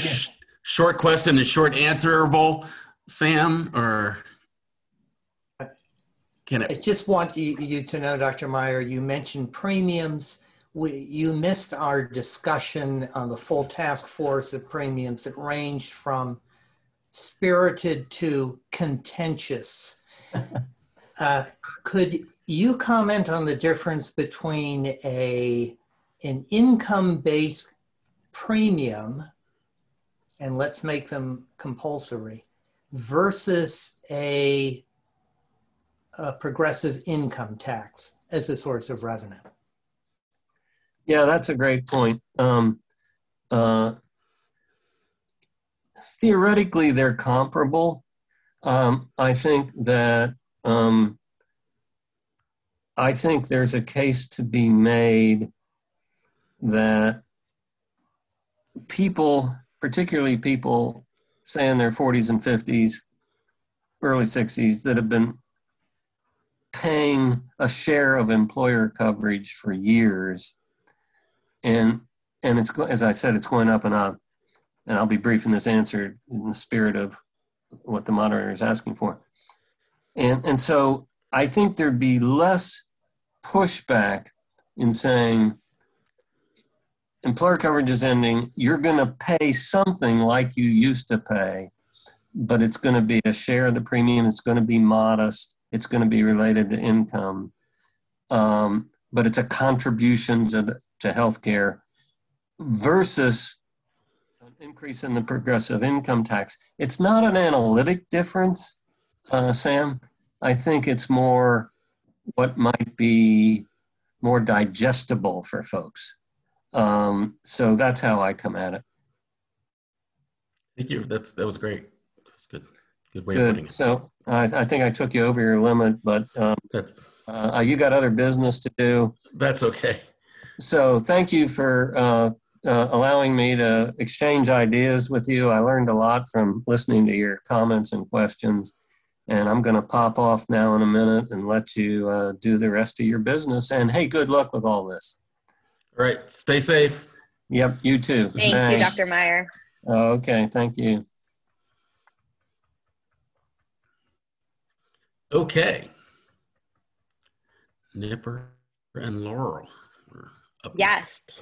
short question and short answerable, Sam, or can it? I just want you to know, Dr. Meyer, you mentioned premiums. You missed our discussion on the full task force of premiums that ranged from spirited to contentious. Could you comment on the difference between an income-based premium, and let's make them compulsory, versus a progressive income tax as a source of revenue? Yeah, that's a great point. Theoretically, they're comparable. I think that I think there's a case to be made that people, particularly people, say in their 40s and 50s, early 60s, that have been paying a share of employer coverage for years, and it's, as I said, it's going up and up. And I'll be brief in this answer in the spirit of what the moderator is asking for. And so I think there'd be less pushback in saying employer coverage is ending, you're going to pay something like you used to pay, but it's going to be a share of the premium, it's going to be modest, it's going to be related to income, but it's a contribution to healthcare versus an increase in the progressive income tax. It's not an analytic difference, Sam. I think it's more what might be more digestible for folks. So that's how I come at it. Thank you. That was great. That's good. Good way of putting it. So I think I took you over your limit, but you got other business to do. That's okay. So thank you for allowing me to exchange ideas with you. I learned a lot from listening to your comments and questions. And I'm going to pop off now in a minute and let you do the rest of your business. And hey, good luck with all this. All right. Stay safe. Yep, you too. Thank you, Dr. Meyer. Okay, thank you. Okay. Nipper and Laurel are up next.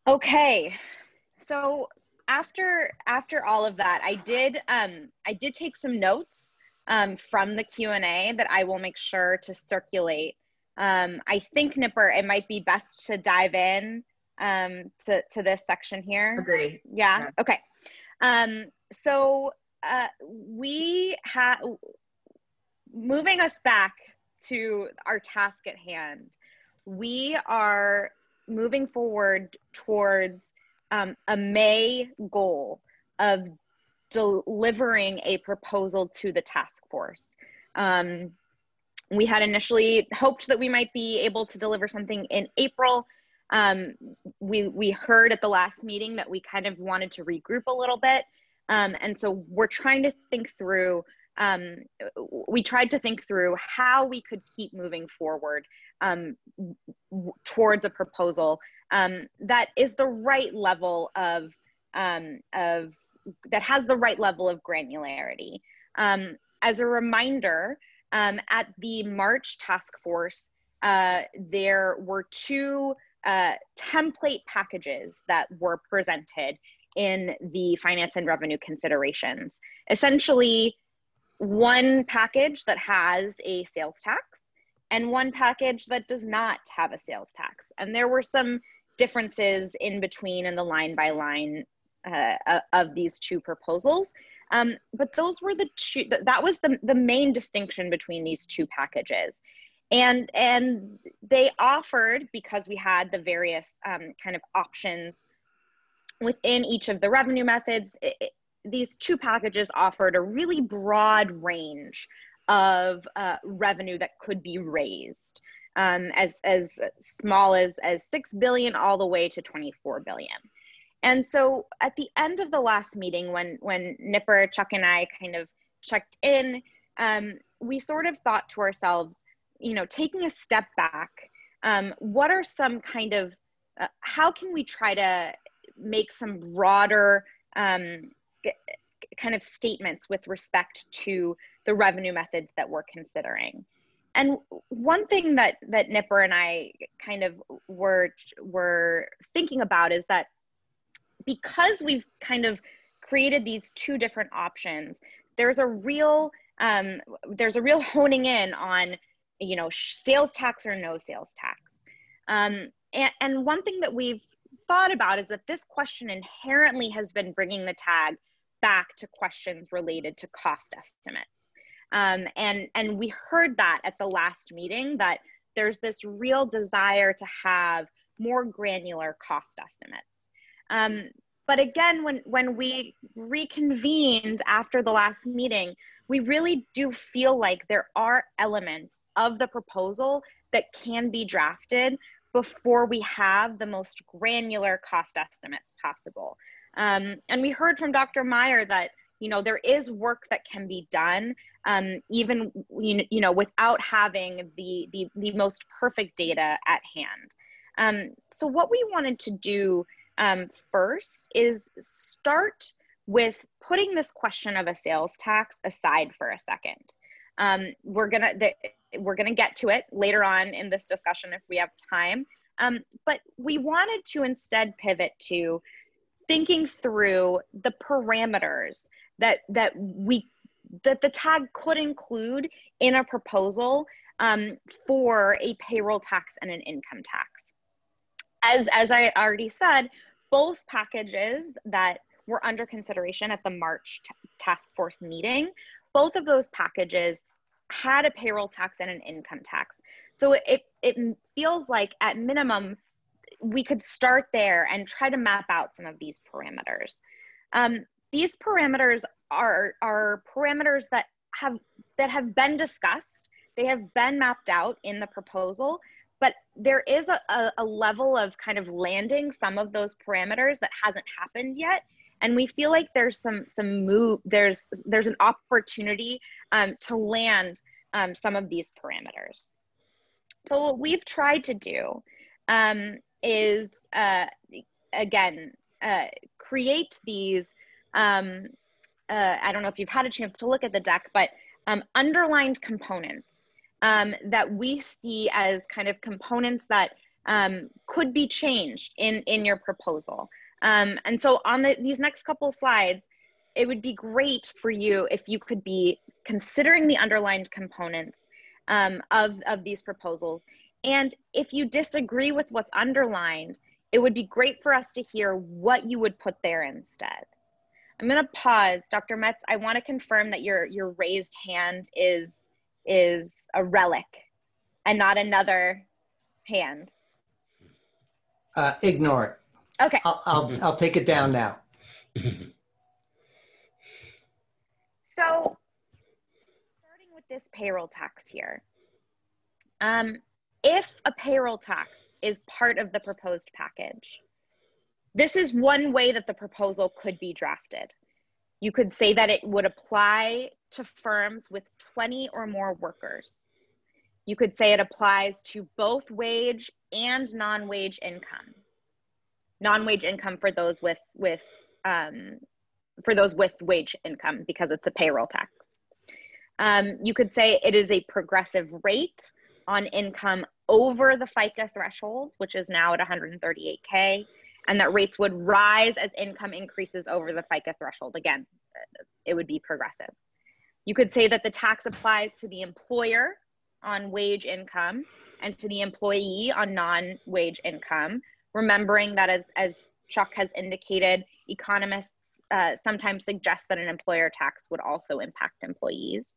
Okay. So after all of that, I did take some notes from the Q&A that I will make sure to circulate. I think, Nipper, it might be best to dive in to this section here. Agree. Yeah. Okay. So we have, moving us back to our task at hand, we are moving forward towards a May goal of delivering a proposal to the task force. We had initially hoped that we might be able to deliver something in April. We heard at the last meeting that we kind of wanted to regroup a little bit. And so we're trying to think through, we tried to think through how we could keep moving forward towards a proposal that is the right level of that has the right level of granularity. As a reminder, at the March task force, there were two template packages that were presented in the finance and revenue considerations. Essentially, one package that has a sales tax and one package that does not have a sales tax. And there were some differences in between and the line by line of these two proposals. But those were the two, that was the main distinction between these two packages. And they offered, because we had the various kind of options within each of the revenue methods, these two packages offered a really broad range of revenue that could be raised, as small as 6 billion all the way to 24 billion. And so at the end of the last meeting, when Nipper, Chuck, and I kind of checked in, we sort of thought to ourselves, you know, taking a step back, what are some kind of, how can we try to make some broader kind of statements with respect to the revenue methods that we're considering? And one thing that Nipper and I kind of were thinking about is that because we've kind of created these two different options, there's a real honing in on, you know, sales tax or no sales tax. And one thing that we've thought about is that this question inherently has been bringing the tag back to questions related to cost estimates. And we heard that at the last meeting, that there's this real desire to have more granular cost estimates. But again, when we reconvened after the last meeting, we really do feel like there are elements of the proposal that can be drafted before we have the most granular cost estimates possible. And we heard from Dr. Meyer that, you know, there is work that can be done, even, you know, without having the most perfect data at hand. So what we wanted to do first is start with putting this question of a sales tax aside for a second. We're gonna get to it later on in this discussion if we have time, but we wanted to instead pivot to thinking through the parameters that the tag could include in a proposal for a payroll tax and an income tax. As I already said, both packages that were under consideration at the March task force meeting, both of those packages had a payroll tax and an income tax. So it feels like at minimum, we could start there and try to map out some of these parameters. These parameters are parameters that have been discussed. They have been mapped out in the proposal, but there is a level of kind of landing some of those parameters that hasn't happened yet. And we feel like there's there's an opportunity to land some of these parameters. So what we've tried to do is, again, create these, I don't know if you've had a chance to look at the deck, but underlined components that we see as kind of components that could be changed in your proposal. And so on these next couple slides, it would be great for you if you could be considering the underlined components of these proposals. And if you disagree with what's underlined, it would be great for us to hear what you would put there instead. I'm gonna pause. Dr. Metz, I wanna confirm that your raised hand is a relic and not another hand. Ignore it. Okay. I'll take it down now. So starting with this payroll tax here, if a payroll tax is part of the proposed package, this is one way that the proposal could be drafted. You could say that it would apply to firms with 20 or more workers. You could say it applies to both wage and non-wage income. Non-wage income for those with wage income, because it's a payroll tax. You could say it is a progressive rate on income over the FICA threshold, which is now at 138K, and that rates would rise as income increases over the FICA threshold. Again, it would be progressive. You could say that the tax applies to the employer on wage income and to the employee on non-wage income, remembering that as Chuck has indicated, economists sometimes suggest that an employer tax would also impact employees.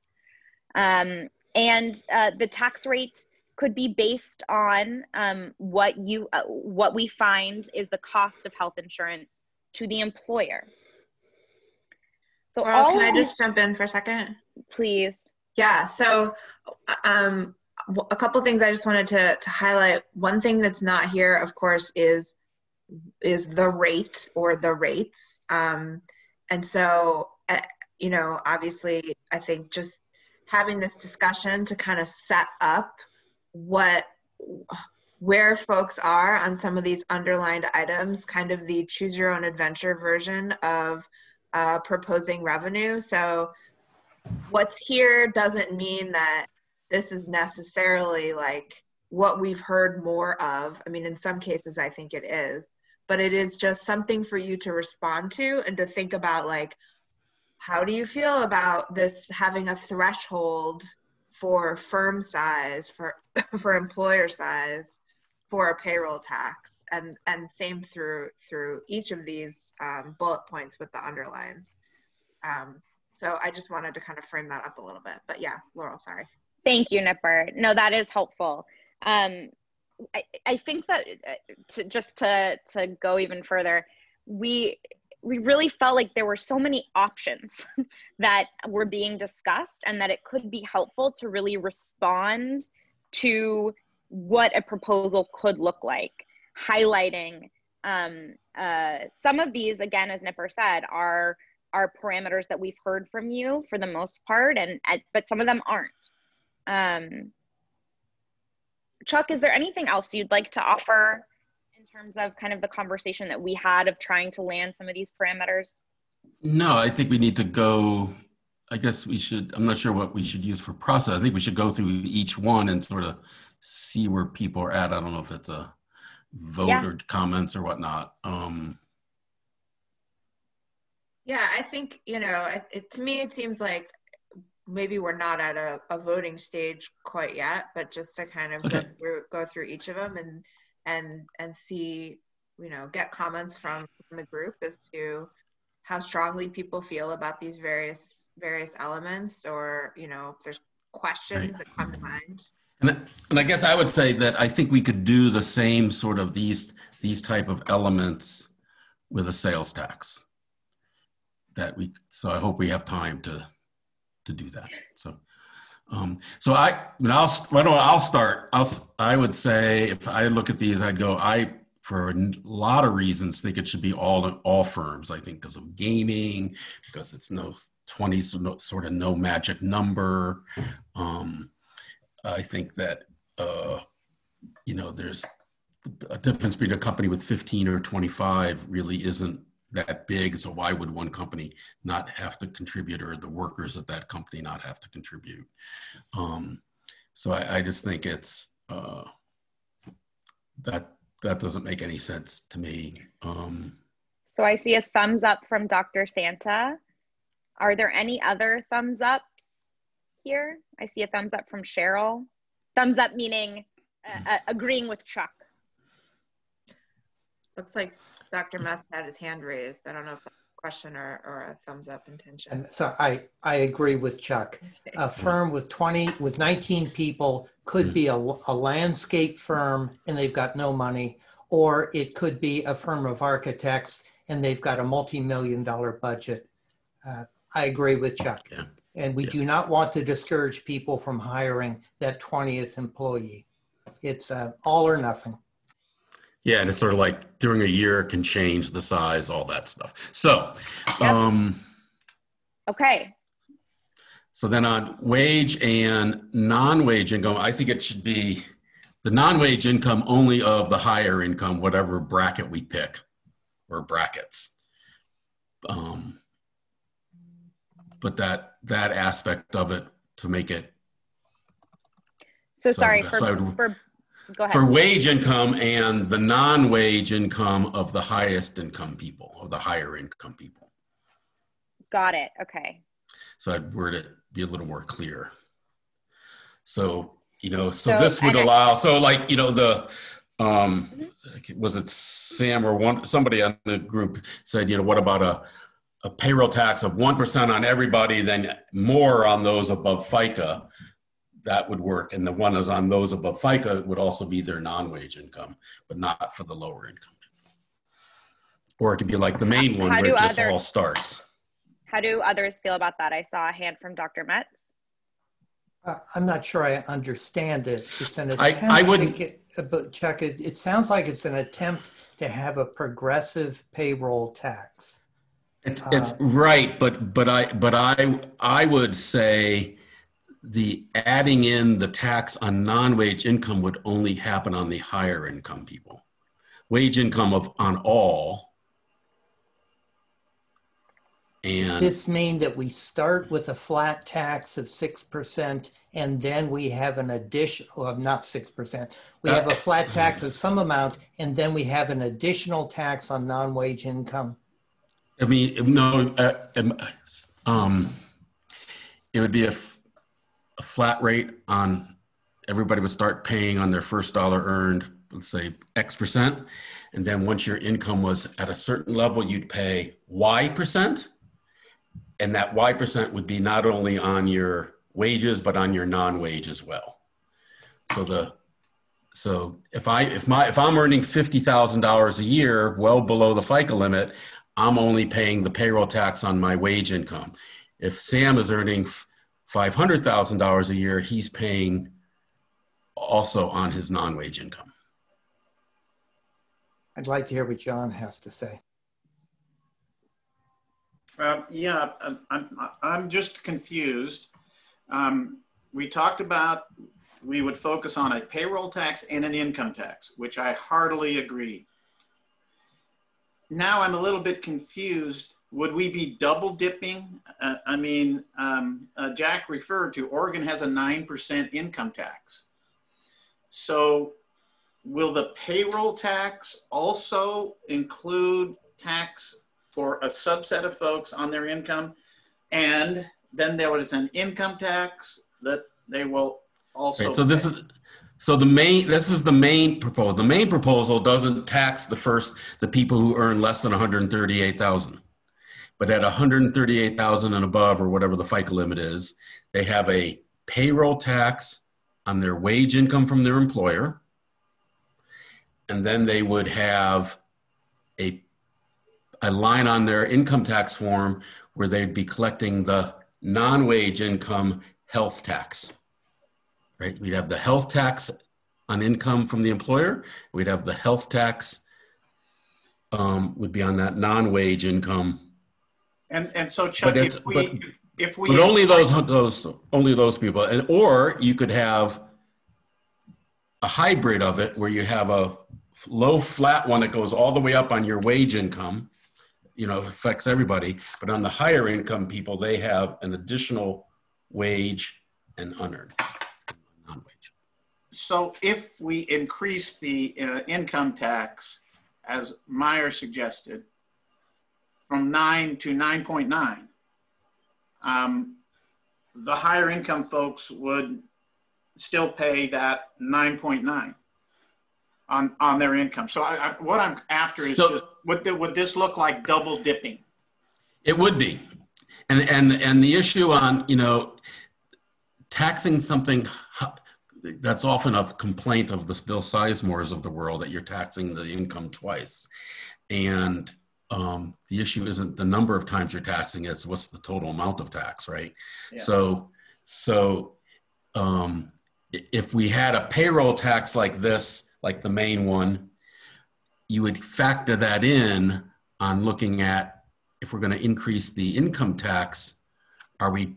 And the tax rate could be based on what we find is the cost of health insurance to the employer. So Laurel, can I just jump in for a second? Please. Yeah, so a couple things I just wanted to highlight. One thing that's not here, of course, is the rate or the rates. And so, you know, obviously, I think just having this discussion to kind of set up where folks are on some of these underlined items, kind of the choose your own adventure version of proposing revenue. So what's here doesn't mean that this is necessarily like what we've heard more of. I mean, in some cases, I think it is, but it is just something for you to respond to and to think about, like, how do you feel about this having a threshold for firm size, for employer size, for a payroll tax, and same through each of these bullet points with the underlines. So I just wanted to kind of frame that up a little bit. But yeah, Laurel, sorry. Thank you, Nipper. No, that is helpful. I think that to go even further, we really felt like there were so many options that were being discussed, and that it could be helpful to really respond to what a proposal could look like, highlighting some of these, again, as Nipper said, are parameters that we've heard from you for the most part, but some of them aren't. Chuck, is there anything else you'd like to offer in terms of kind of the conversation that we had of trying to land some of these parameters? No, I think we need to go, I guess we should, I'm not sure what we should use for process. I think we should go through each one and sort of see where people are at. I don't know if it's a vote or comments or whatnot. Yeah, I think, to me, it seems like maybe we're not at a voting stage quite yet, but just to kind of go through each of them and see, get comments from the group as to how strongly people feel about these various elements, or if there's questions that come to mind. And I guess I would say that I think we could do the same sort of these type of elements with a sales tax. So I hope we have time to do that. So, I'll start. I would say if I look at these, I'd go, for a lot of reasons, think it should be all firms. I think because of gaming, because it's no 20, so sort of no magic number. I think that, there's a difference between a company with 15 or 25 really isn't that big. So why would one company not have to contribute, or the workers at that company not have to contribute? So I just think it's, that doesn't make any sense to me. So I see a thumbs up from Dr. Santa. Are there any other thumbs ups here? I see a thumbs up from Cheryl. Thumbs up meaning agreeing with Chuck. Looks like Dr. Meth had his hand raised. I don't know if that's a question or a thumbs up intention. So I agree with Chuck. A firm with 19 people could be a landscape firm and they've got no money, or it could be a firm of architects and they've got a multi-million-dollar budget. I agree with Chuck. Yeah. And we do not want to discourage people from hiring that 20th employee. It's all or nothing. Yeah, and it's sort of like during a year can change the size, all that stuff. So, okay. So then on wage and non-wage income, I think it should be the non-wage income only of the higher income, whatever bracket we pick, or brackets. But that aspect of it to make it. Go ahead. For wage income and the non-wage income of the highest income people, or the higher income people. Got it. Okay. So I'd word it be a little more clear. So, this would allow, was it Sam or somebody on the group said, what about a payroll tax of 1% on everybody, then more on those above FICA? That would work. And the one is on those above FICA would also be their non-wage income, but not for the lower income. Or it could be like the main one where it just all starts. How do others feel about that? I saw a hand from Dr. Metz. I'm not sure I understand it. It's an attempt but Chuck, it sounds like it's an attempt to have a progressive payroll tax. It's right, but I would say the adding in the tax on non-wage income would only happen on the higher income people. Wage income on all. And does this mean that we start with a flat tax of 6% and then we have an additional, not 6%, we have a flat tax of some amount and then we have an additional tax on non-wage income? I mean, no, it would be a flat rate on, everybody would start paying on their first dollar earned, let's say X%. And then once your income was at a certain level, you'd pay Y%. And that Y% would be not only on your wages, but on your non-wage as well. So if I'm earning $50,000 a year, well below the FICA limit, I'm only paying the payroll tax on my wage income. If Sam is earning $500,000 a year, he's paying also on his non-wage income. I'd like to hear what John has to say. Yeah, I'm just confused. We talked about we would focus on a payroll tax and an income tax, which I heartily agree. Now I'm a little bit confused. Would we be double dipping? Jack referred to Oregon has a 9% income tax. So will the payroll tax also include tax for a subset of folks on their income? And then there was an income tax that they will also right, so this is the main proposal. The main proposal doesn't tax the people who earn less than 138,000. But at 138,000 and above, or whatever the FICA limit is, they have a payroll tax on their wage income from their employer. And then they would have a line on their income tax form where they'd be collecting the non-wage income health tax, right? We'd have the health tax on income from the employer. We'd have the health tax would be on that non-wage income. And so Chuck, if we but only those people, or you could have a hybrid of it where you have a low flat one that goes all the way up on your wage income, affects everybody, but on the higher income people, they have an additional wage and unearned non-wage. So if we increase the income tax, as Meyer suggested, from 9 to 9.9, the higher income folks would still pay that 9.9 on their income. So what I'm after is would this look like double dipping? It would be. And the issue on, taxing something, that's often a complaint of the Bill Sizemores of the world, that you're taxing the income twice. And the issue isn't the number of times you're taxing, it's what's the total amount of tax, right? Yeah. So if we had a payroll tax like this, like the main one, you would factor that in on looking at, if we're going to increase the income tax, to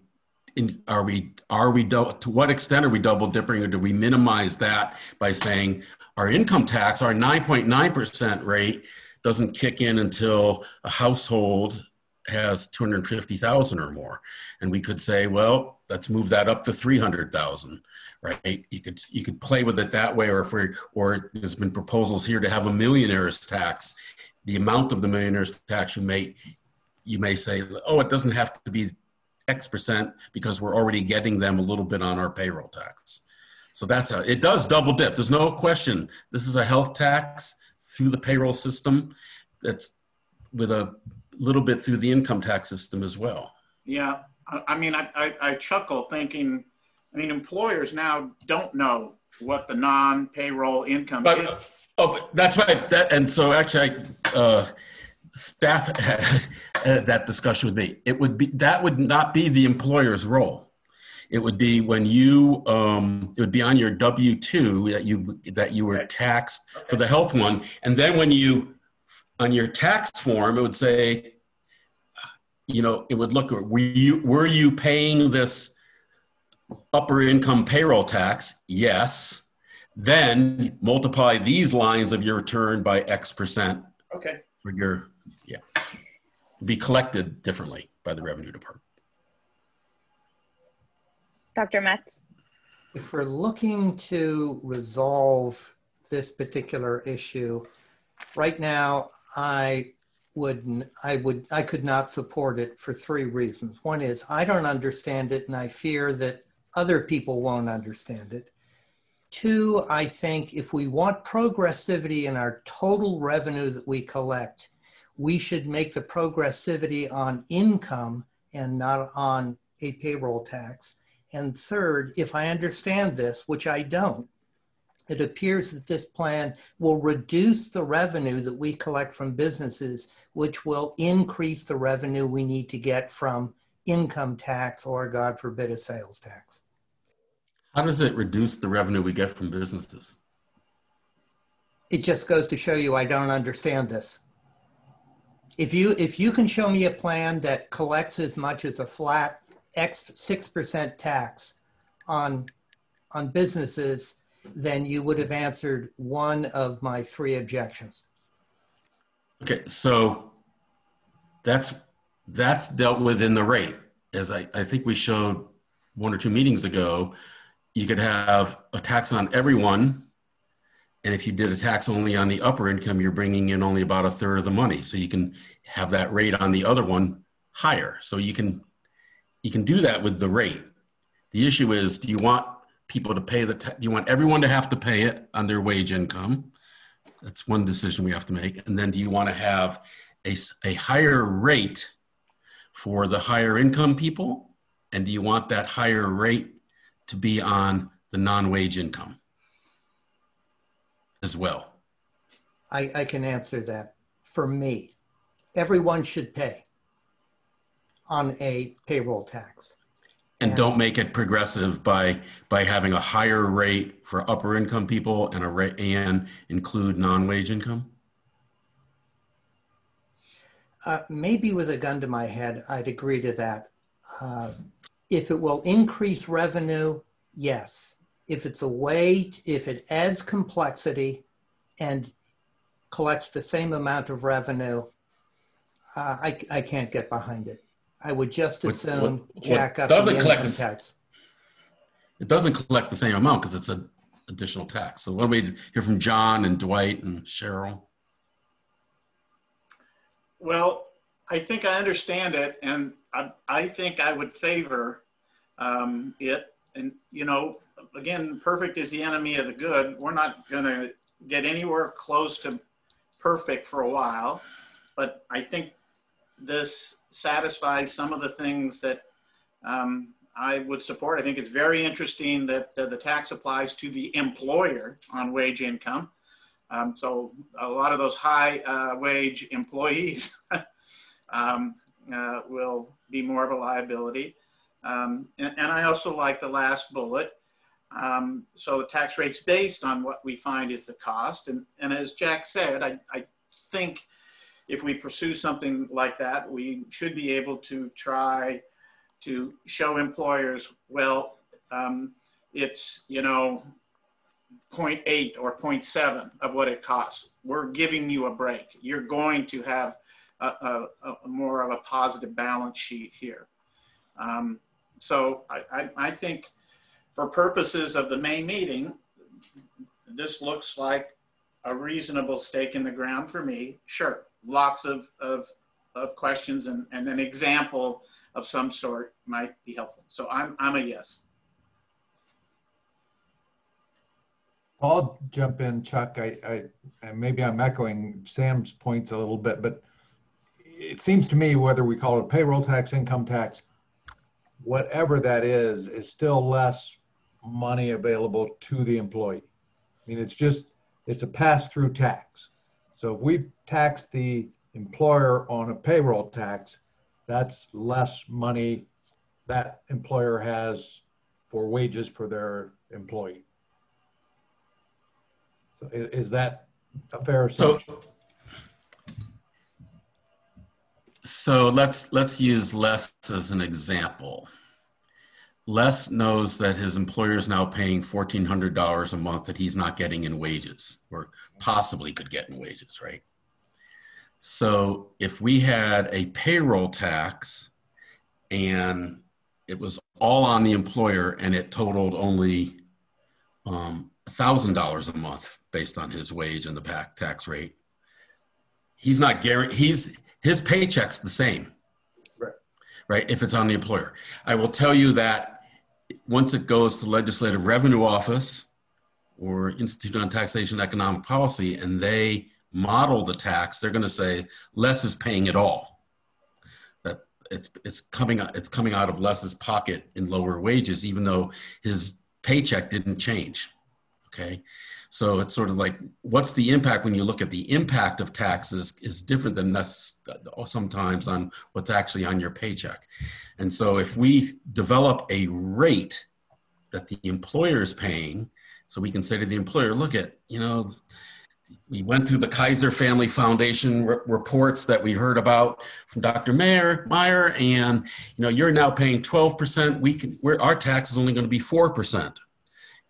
what extent are we double dipping, or do we minimize that by saying our income tax, our 9.9% rate doesn't kick in until a household has 250,000 or more. And we could say, well, let's move that up to 300,000, right? You could play with it that way, or there's been proposals here to have a millionaire's tax. The amount of the millionaire's tax, you may say, oh, it doesn't have to be X% because we're already getting them a little bit on our payroll tax. So that's how it does double dip. There's no question. This is a health tax through the payroll system that's with a little bit through the income tax system as well. Yeah, I chuckle thinking, employers now don't know what the non-payroll income is. Oh, that's right. And so actually, staff had that discussion with me. That would not be the employer's role. It would be when you, it would be on your W-2 that you were taxed for the health one. And then when on your tax form, it would say, it would look, were you paying this upper income payroll tax? Yes. Then multiply these lines of your return by X%. Okay. For your, be collected differently by the Revenue Department. Dr. Metz? If we're looking to resolve this particular issue, right now, I could not support it for 3 reasons. One is I don't understand it, and I fear that other people won't understand it. 2, I think if we want progressivity in our total revenue that we collect, we should make the progressivity on income and not on a payroll tax? And third, if I understand this, which I don't, it appears that this plan will reduce the revenue that we collect from businesses, which will increase the revenue we need to get from income tax or, God forbid, a sales tax. How does it reduce the revenue we get from businesses? It just goes to show you I don't understand this. If you can show me a plan that collects as much as a flat 6% tax on businesses, then you would have answered one of my three objections. Okay, so that's dealt with in the rate. As I think we showed 1 or 2 meetings ago, you could have a tax on everyone. And if you did a tax only on the upper income, you're bringing in only about 1/3 of the money. So you can have that rate on the other one higher. So you can do that with the rate. The issue is, do you want people to pay do you want everyone to have to pay it on their wage income? That's one decision we have to make. And then do you want to have a higher rate for the higher income people? And do you want that higher rate to be on the non-wage income as well? I can answer that. For me, everyone should pay on a payroll tax. And don't make it progressive by having a higher rate for upper income people and include non-wage income? Maybe with a gun to my head, I'd agree to that. If it will increase revenue, yes. If it's a way, if it adds complexity and collects the same amount of revenue, I can't get behind it. I would just assume jack up the income tax. It doesn't collect the same amount because it's an additional tax. So what do we hear from John and Dwight and Cheryl? Well, I think I understand it, and I think I would favor it. And, you know, again, perfect is the enemy of the good. We're not going to get anywhere close to perfect for a while, but I think this satisfies some of the things that I would support. I think it's very interesting that the tax applies to the employer on wage income. So a lot of those high wage employees will be more of a liability. And I also like the last bullet. So the tax rate's based on what we find is the cost. And as Jack said, I think if we pursue something like that, we should be able to try to show employers, well, it's, you know, 0.8 or 0.7 of what it costs. We're giving you a break. You're going to have a more of a positive balance sheet here. So I think for purposes of the May meeting, this looks like a reasonable stake in the ground for me. Sure, lots of questions and an example of some sort might be helpful. So I'm a yes. I'll jump in, Chuck. Maybe I'm echoing Sam's points a little bit, but it seems to me whether we call it payroll tax, income tax, whatever that is still less money available to the employee. I mean, it's a pass-through tax. So if we tax the employer on a payroll tax, that's less money that employer has for wages for their employee. So is that a fair assumption? So let's use Les as an example. Les knows that his employer is now paying $1,400 a month that he's not getting in wages, or possibly could get in wages, right? So if we had a payroll tax and it was all on the employer and it totaled only $1,000 a month based on his wage and the tax rate, he's not guaranteed, his paycheck's the same, right? If it's on the employer. I will tell you that once it goes to Legislative Revenue Office or Institute on Taxation and Economic Policy and they model the tax, they're going to say Les is paying it all. it's coming out of Les's pocket in lower wages, even though his paycheck didn't change. Okay, so it's sort of like, what's the impact when you look at the impact of taxes is different than sometimes on what's actually on your paycheck. And so if we develop a rate that the employer is paying, so we can say to the employer, look at, we went through the Kaiser Family Foundation reports that we heard about from Dr. Meyer, and you're now paying 12%. Our tax is only going to be 4%,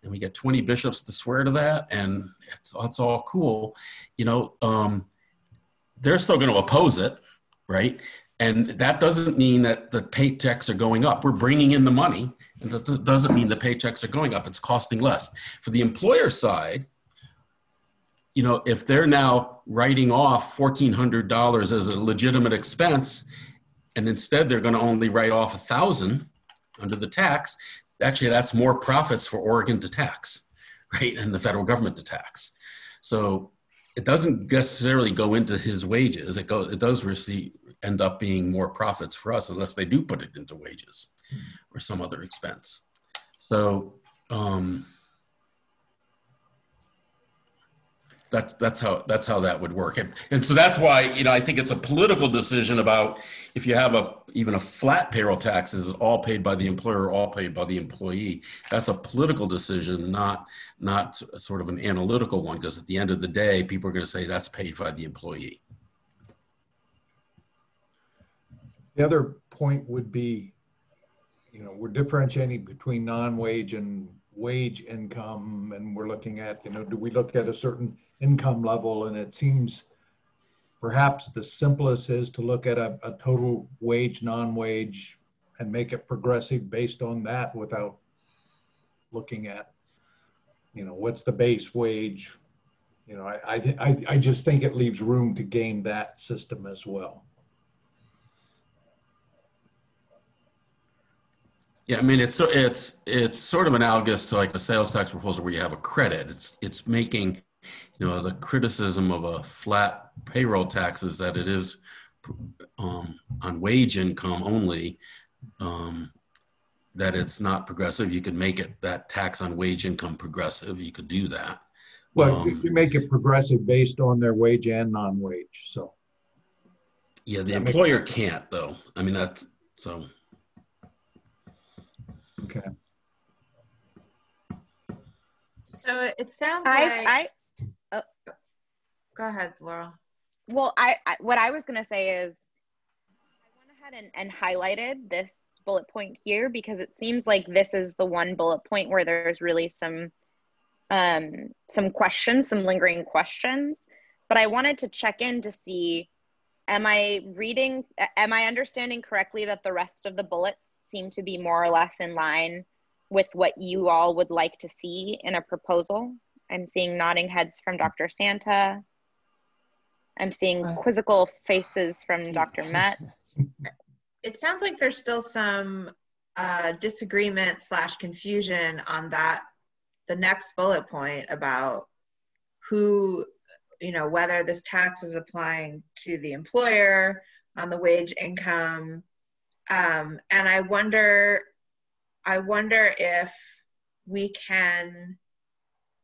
and we get 20 bishops to swear to that, and it's all cool. They're still going to oppose it, right? And that doesn't mean that the paychecks are going up. We're bringing in the money, and that doesn't mean the paychecks are going up. It's costing less. For the employer side, if they're now writing off $1,400 as a legitimate expense, and instead they're going to only write off $1,000 under the tax, actually that's more profits for Oregon to tax, right? And the federal government to tax. So it doesn't necessarily go into his wages. It does end up being more profits for us unless they do put it into wages or some other expense. So, that's how that would work, and so that's why I think it's a political decision about if you have even a flat payroll tax, is it all paid by the employer or all paid by the employee? That's a political decision, not sort of an analytical one, because at the end of the day, people are going to say that's paid by the employee. The other point would be, we're differentiating between non-wage and wage income, and we're looking at, do we look at a certain income level? And it seems perhaps the simplest is to look at a total wage, non-wage, and make it progressive based on that without looking at, what's the base wage. I just think it leaves room to game that system as well. Yeah, I mean, it's sort of analogous to like a sales tax proposal where you have a credit. It's making, the criticism of a flat payroll tax is that it is on wage income only, that it's not progressive. You could make it that tax on wage income progressive. You could do that. Well, you make it progressive based on their wage and non-wage. So yeah, the employer can't though. I mean, that's so. Okay. So it sounds like go ahead, Laurel. Well, what I was going to say is I went ahead and highlighted this bullet point here because it seems like this is the one bullet point where there's really some questions, some lingering questions. But I wanted to check in to see, am I understanding correctly that the rest of the bullets seem to be more or less in line with what you all would like to see in a proposal? I'm seeing nodding heads from Dr. Santa. I'm seeing quizzical faces from Dr. Metz. It sounds like there's still some disagreement / confusion on the next bullet point about who, whether this tax is applying to the employer on the wage income. And I wonder if we can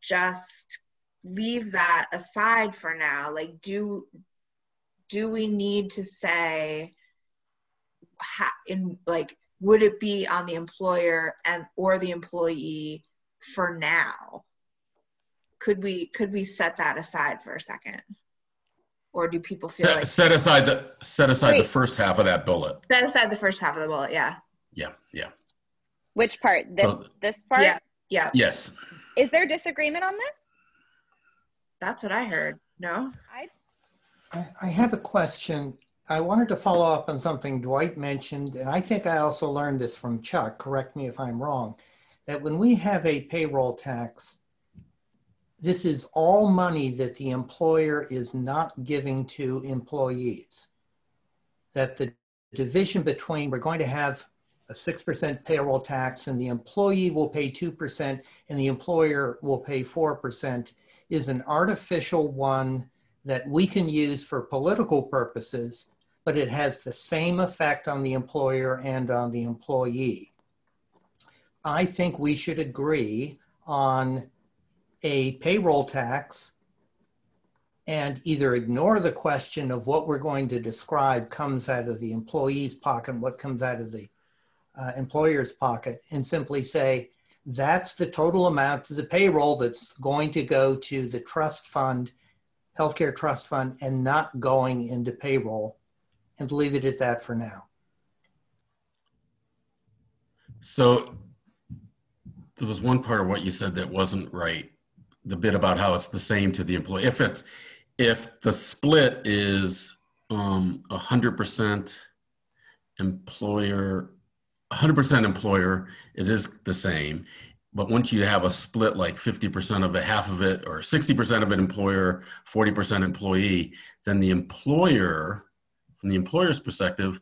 just leave that aside for now. Like, do we need to say would it be on the employer or the employee for now? Could we set that aside for a second? Or do people feel like set aside the first half of that bullet? Set aside the first half of the bullet, yeah. Yeah. Which part? This part? Yeah. Yes. Is there disagreement on this? That's what I heard. No? I have a question. I wanted to follow up on something Dwight mentioned, and I think I also learned this from Chuck, correct me if I'm wrong, that when we have a payroll tax, this is all money that the employer is not giving to employees. That the division between, we're going to have a 6% payroll tax and the employee will pay 2% and the employer will pay 4%, is an artificial one that we can use for political purposes, but it has the same effect on the employer and on the employee. I think we should agree on a payroll tax and either ignore the question of what we're going to describe comes out of the employee's pocket and what comes out of the employer's pocket, and simply say, that's the total amount of the payroll that's going to go to the trust fund, healthcare trust fund, and not going into payroll, and leave it at that for now. So there was one part of what you said that wasn't right. The bit about how it's the same to the employee. If the split is 100% employer, 100% employer, it is the same. But once you have a split, like 50% of it, half of it, or 60% of it employer, 40% employee, then the employer, from the employer's perspective,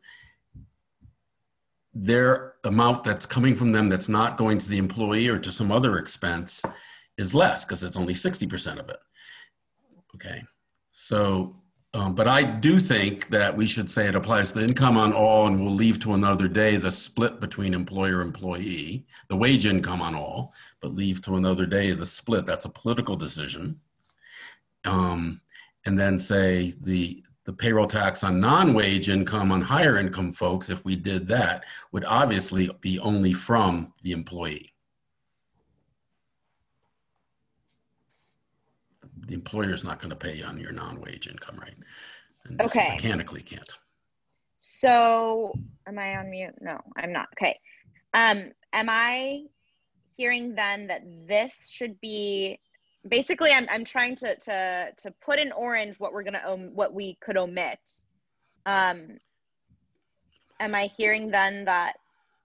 their amount that's coming from them that's not going to the employee or to some other expense is less because it's only 60% of it. Okay. So, but I do think that we should say it applies to income on all, and we'll leave to another day the split between employer-employee, the wage income on all, but leave to another day the split. That's a political decision. And then say the payroll tax on non-wage income on higher income folks, if we did that, would obviously be only from the employee. The employer's not going to pay on your non-wage income, right? And Okay. Mechanically can't. So, am I on mute? No, I'm not. Okay. Am I hearing then that this should be basically? I'm trying to put in orange what we're gonna what we could omit. Am I hearing then that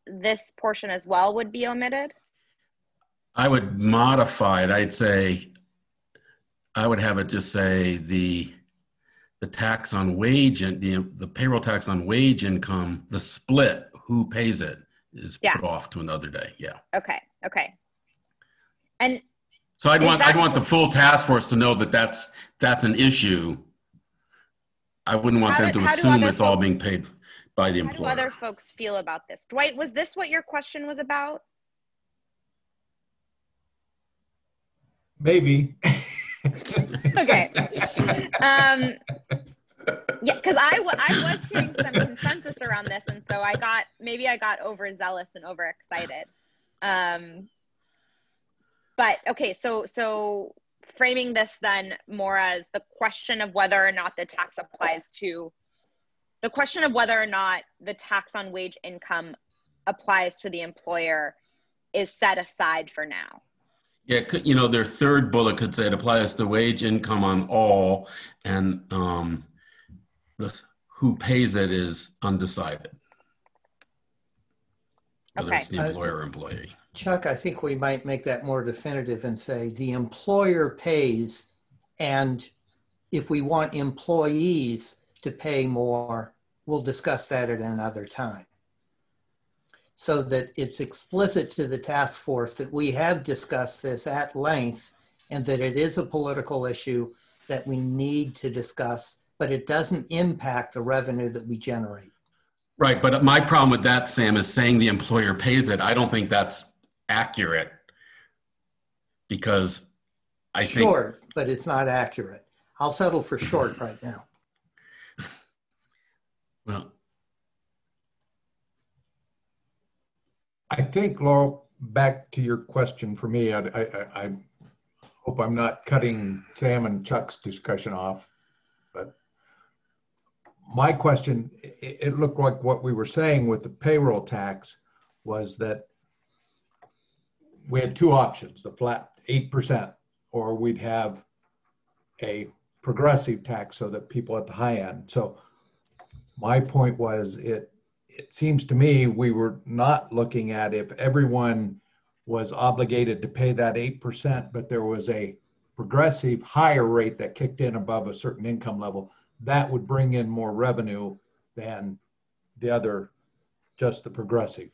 this portion as well would be omitted? I would modify it. I'd say. I would have it just say the tax on wage and the payroll tax on wage income, the split, who pays it, is put off to another day. Yeah. Okay. Okay. And so I'd want the full task force to know that that's an issue. I wouldn't want them to assume it's all being paid by the employer. How do other folks feel about this? Dwight, was this what your question was about? Maybe. Okay. Yeah, because I was hearing some consensus around this, and so maybe I got overzealous and overexcited. But okay, so framing this then more as the question of whether or not the tax applies to the question of whether or not the tax on wage income applies to the employer is set aside for now. Yeah, you know, their third bullet could say it applies to wage income on all, and who pays it is undecided. Whether it's the employer or employee. Chuck, I think we might make that more definitive and say the employer pays, and if we want employees to pay more, we'll discuss that at another time. So that it's explicit to the task force that we have discussed this at length and that it is a political issue that we need to discuss, but it doesn't impact the revenue that we generate. Right, but my problem with that, Sam, is saying the employer pays it. I don't think that's accurate because I think— Short, but it's not accurate. I'll settle for short right now. Well, I think, Laurel, back to your question for me, I hope I'm not cutting Sam and Chuck's discussion off, but my question, it looked like what we were saying with the payroll tax was that we had two options, the flat 8%, or we'd have a progressive tax so that people at the high end. So my point was it seems to me we were not looking at if everyone was obligated to pay that 8%, but there was a progressive higher rate that kicked in above a certain income level, that would bring in more revenue than the other, just the progressive.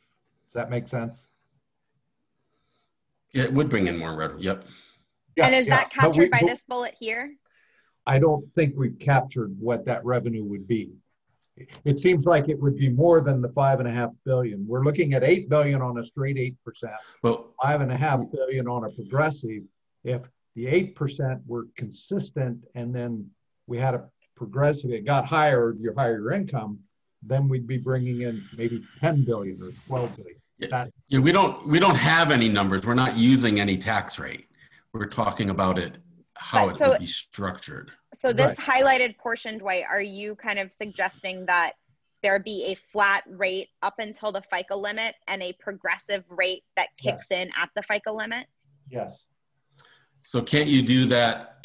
Does that make sense? Yeah, it would bring in more revenue. Yep. Yeah, and is that captured by this bullet here? I don't think we've captured what that revenue would be. it seems like it would be more than the 5.5 billion. We're looking at 8 billion on a straight 8%, Well, 5.5 billion on a progressive. If the 8% were consistent and then we had a progressive, it got higher, your higher your income, then we'd be bringing in maybe 10 billion or 12 billion. yeah, we don't have any numbers. We're not using any tax rate. We're talking about it, how it would be structured. So this highlighted portioned way, are you kind of suggesting that there be a flat rate up until the FICA limit and a progressive rate that kicks in at the FICA limit? Yes. So can't you do that?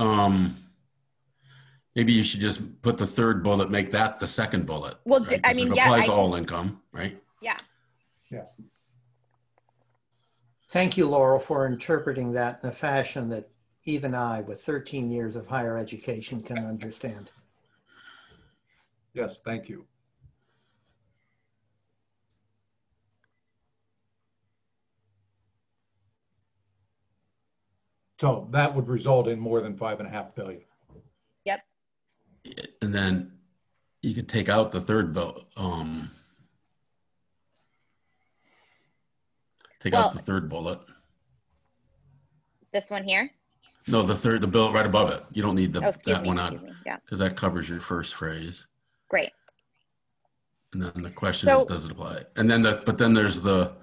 Maybe you should just put the third bullet, make that the second bullet. Well, right? I mean, it applies to all income, right? Yeah. Yeah. Thank you, Laurel, for interpreting that in a fashion that even I, with 13 years of higher education, can understand. Yes, thank you. So that would result in more than 5.5 billion. Yep. And then you could take out the third bullet. Take out the third bullet. This one here? No, the bullet right above it. You don't need that one out Yeah. because that covers your first phrase. Great. And then the question is, does it apply? And then but then there's no,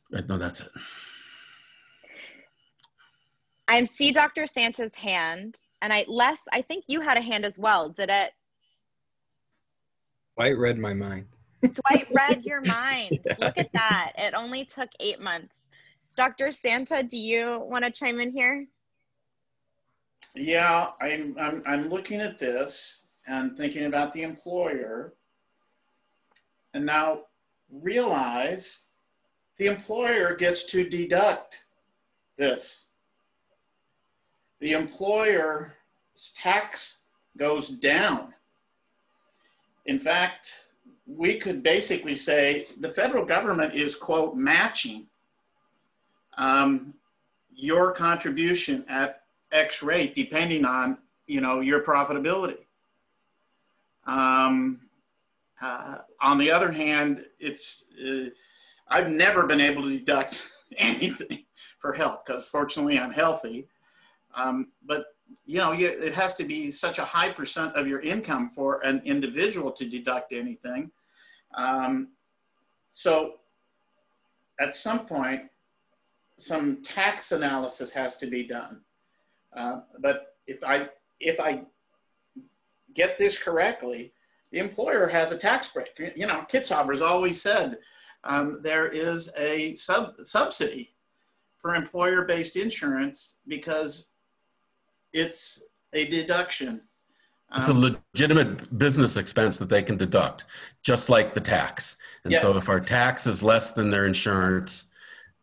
that's it. I see Dr. Santa's hand, and Les, I think you had a hand as well. Did it? Dwight read my mind. Dwight read your mind. Yeah. Look at that. It only took 8 months. Dr. Santa, do you want to chime in here? Yeah, I'm looking at this and thinking about the employer, and now realize the employer gets to deduct this. The employer's tax goes down. In fact, we could basically say the federal government is, quote, matching your contribution at X rate, depending on, your profitability. On the other hand, I've never been able to deduct anything for health because fortunately I'm healthy. But it has to be such a high percent of your income for an individual to deduct anything. So at some point, some tax analysis has to be done. But if I get this correctly, the employer has a tax break. Kitzhaber's always said there is a subsidy for employer-based insurance because it's a deduction. It's a legitimate business expense that they can deduct, just like the tax. And so if our tax is less than their insurance,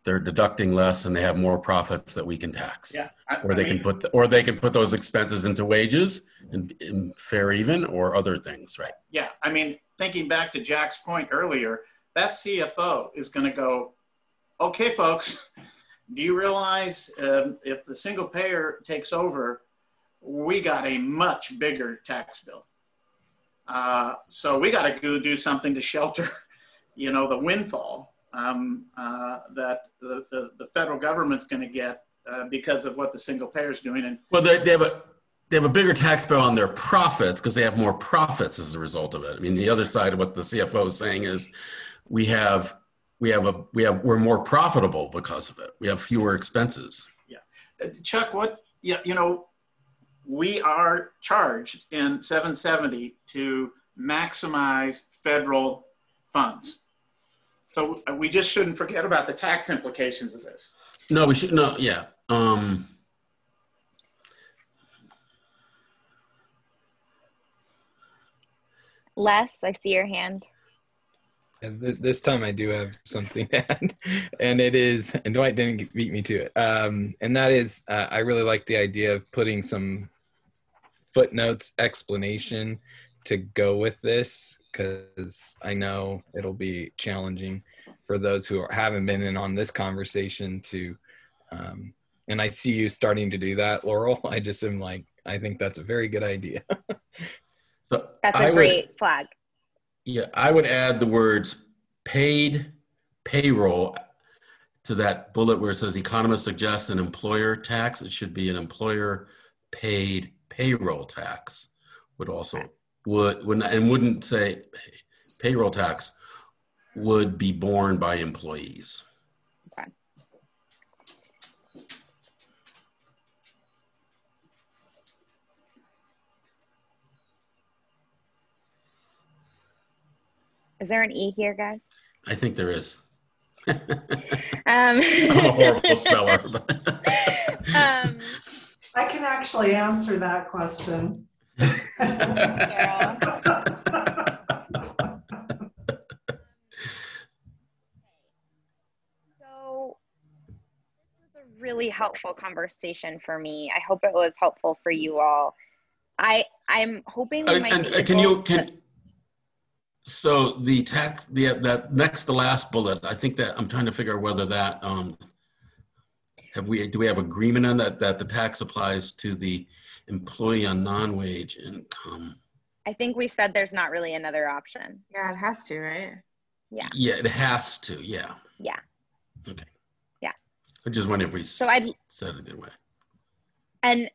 they're deducting less and they have more profits that we can tax. Yeah. They can put those expenses into wages and fair even or other things, right? Yeah, thinking back to Jack's point earlier, that CFO is going to go, okay, folks, do you realize if the single payer takes over, we got a much bigger tax bill. So we got to go do something to shelter, the windfall that the federal government's going to get because of what the single payer is doing. And they have a bigger tax bill on their profits because they have more profits as a result of it. The other side of what the CFO is saying is we're more profitable because of it. We have fewer expenses. Yeah, Chuck, we are charged in 770 to maximize federal funds. So we just shouldn't forget about the tax implications of this. No, we should not. Yeah. Les, I see your hand. And this time I do have something to add, and it is, and Dwight didn't beat me to it. And that is, I really like the idea of putting some footnotes explanation to go with this, because I know it'll be challenging for those who haven't been in on this conversation to, and I see you starting to do that, Laurel. I just am like, I think that's a very good idea. So That's a great flag. Yeah, I would add the words paid payroll to that bullet where it says economists suggest an employer tax. It should be an employer paid payroll tax. Would also wouldn't say payroll tax would be borne by employees. Okay. Is there an E here, guys? I think there is. I'm a horrible speller. I can actually answer that question. So this was a really helpful conversation for me. I hope it was helpful for you all. I'm hoping we might be able to... So the tax, that next to last bullet, I think that I'm trying to figure out whether that do we have agreement on that the tax applies to the employee on non-wage income? I think we said there's not really another option. Yeah, it has to, right? Yeah. Yeah, it has to. Yeah. Yeah. Okay. Yeah. I just wondered if we said it anyway. And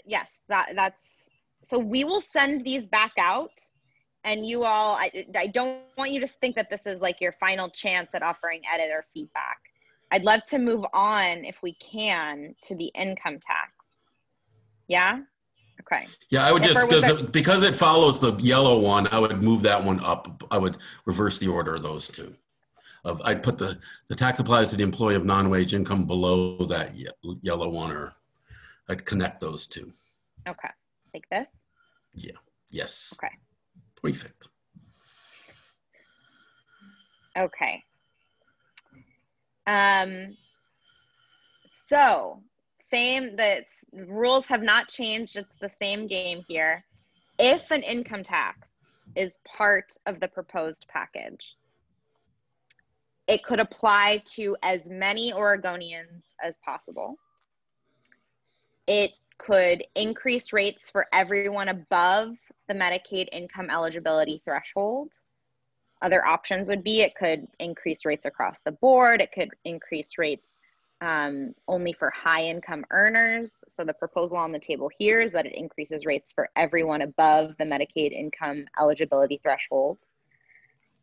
yes, that's so we will send these back out. And you all, I don't want you to think that this is like your final chance at offering edit or feedback. I'd love to move on, if we can, to the income tax. Yeah? Okay. Yeah, I would because it follows the yellow one, I would move that one up. I would reverse the order of those two. I'd put the tax applies to the employee of non-wage income below that yellow one, or I'd connect those two. Okay. Like this? Yeah. Yes. Okay. Perfect. Okay. So the rules have not changed. It's the same game here. If an income tax is part of the proposed package, it could apply to as many Oregonians as possible. It could increase rates for everyone above the Medicaid income eligibility threshold. Other options would be it could increase rates across the board. It could increase rates only for high income earners. So the proposal on the table here is that it increases rates for everyone above the Medicaid income eligibility threshold.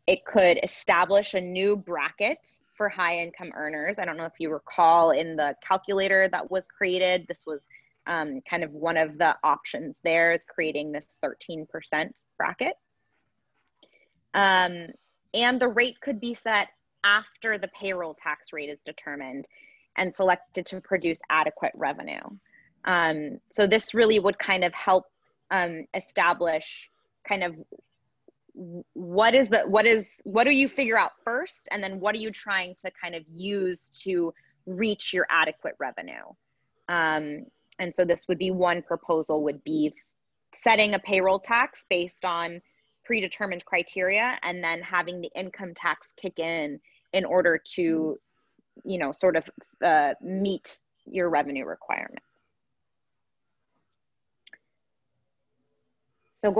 It could establish a new bracket for high income earners. I don't know if you recall in the calculator that was created, this was kind of one of the options there is creating this 13% bracket. And the rate could be set after the payroll tax rate is determined and selected to produce adequate revenue. So this really would kind of help establish kind of what do you figure out first, and then what are you trying to kind of use to reach your adequate revenue. And so this would be one proposal, would be setting a payroll tax based on predetermined criteria and then having the income tax kick in order to, you know, sort of meet your revenue requirements. So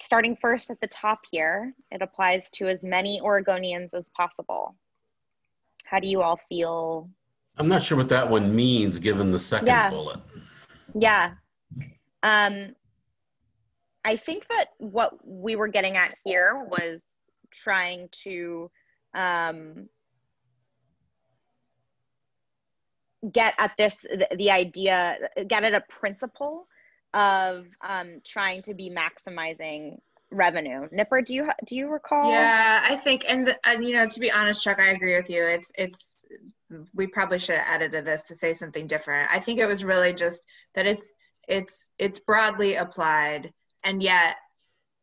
starting first at the top here, it applies to as many Oregonians as possible. How do you all feel? I'm not sure what that one means given the second bullet. Yeah. I think that what we were getting at here was trying to get at the idea, get at a principle of trying to be maximizing revenue. Nipper, do you recall? Yeah, I think, and you know, to be honest, Chuck, I agree with you. We probably should have edited this to say something different. I think it was really just that it's broadly applied, and yet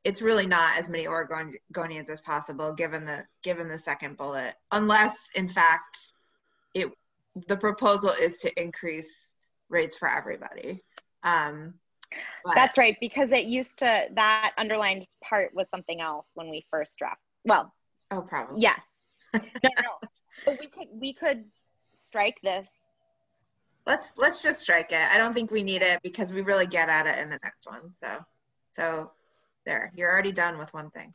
it's really not as many Oregonians as possible given the second bullet, unless in fact the proposal is to increase rates for everybody. That's right, because it used to, that underlined part was something else when we first drafted. Well, oh, probably. Yes. No. But we could strike this. Let's just strike it. I don't think we need it because we really get at it in the next one. So there, you're already done with one thing.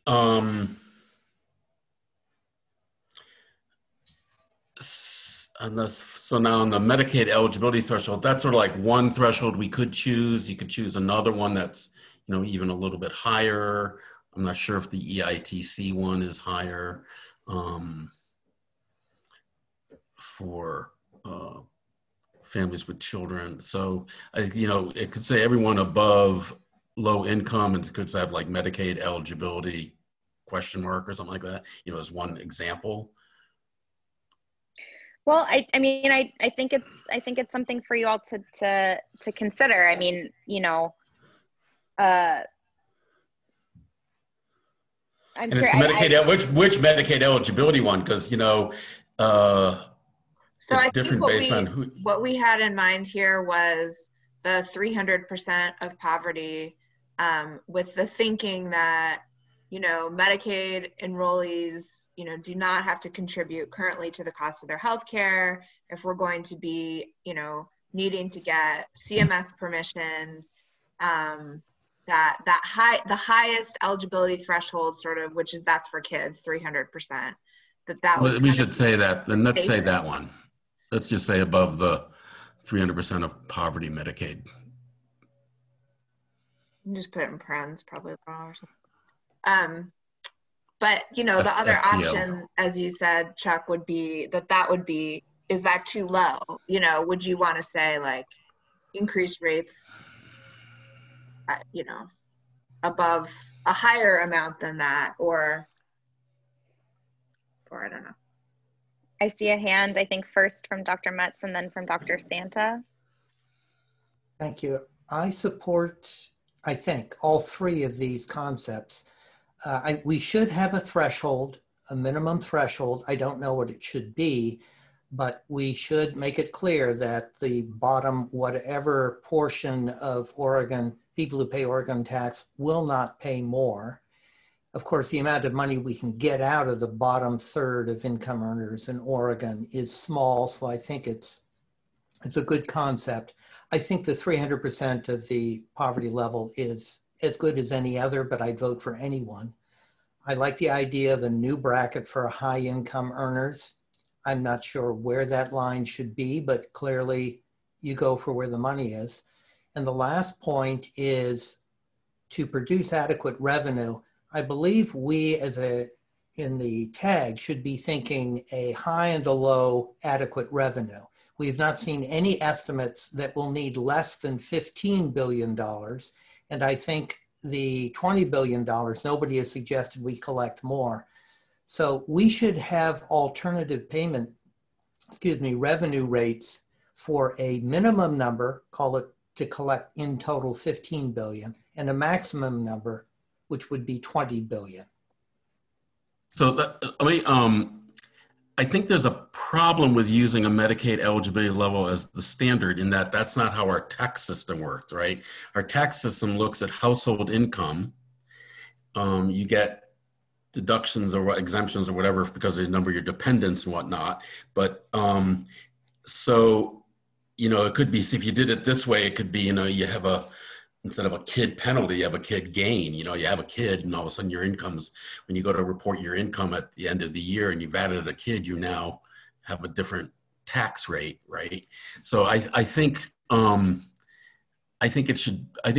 So now on the Medicaid eligibility threshold, that's sort of like one threshold we could choose. You could choose another one that's, you know, even a little bit higher. I'm not sure if the EITC one is higher for families with children. So, you know, it could say everyone above low income, and it could have like Medicaid eligibility question mark or something like that, you know, as one example. Well, I mean, I think it's something for you all to consider. I mean, you know, I'm and it's the Medicaid, which Medicaid eligibility one? Because, you know, so it's I different think based on who. What we had in mind here was the 300% of poverty, with the thinking that, you know, Medicaid enrollees, you know, do not have to contribute currently to the cost of their health care. If we're going to be, you know, needing to get CMS permission, the highest eligibility threshold sort of, that's for kids, 300%, We should say that, then let's say that one. Let's just say above the 300% of poverty Medicaid. You just put it in parens, probably wrong or something. But you know, the other option, as you said, Chuck, would be is that too low? You know, would you want to say like increased rates, you know, above a higher amount than that, or I don't know. I see a hand, I think first from Dr. Metz and then from Dr. Santa. Thank you. I support, I think, all three of these concepts. We should have a threshold, a minimum threshold. I don't know what it should be, but we should make it clear that the bottom, whatever portion of Oregon, people who pay Oregon tax will not pay more. Of course, the amount of money we can get out of the bottom third of income earners in Oregon is small, so I think it's a good concept. I think the 300% of the poverty level is as good as any other, but I'd vote for anyone. I like the idea of a new bracket for high income earners. I'm not sure where that line should be, but clearly you go for where the money is. And the last point is to produce adequate revenue. I believe we in the tag should be thinking a high and a low adequate revenue. We've not seen any estimates that will need less than $15 billion. And I think the $20 billion, nobody has suggested we collect more. So we should have alternative revenue rates for a minimum number, call it to collect in total 15 billion, and a maximum number, which would be 20 billion. So I think there's a problem with using a Medicaid eligibility level as the standard in that that's not how our tax system works, right? Our tax system looks at household income. You get deductions or exemptions or whatever because of the number of your dependents and whatnot. But so, you know, it could be, if you did it this way, it could be, you know, you have instead of a kid penalty, you have a kid gain. You know, you have a kid and all of a sudden your income's, when you go to report your income at the end of the year and you've added a kid, you now have a different tax rate, right? So I think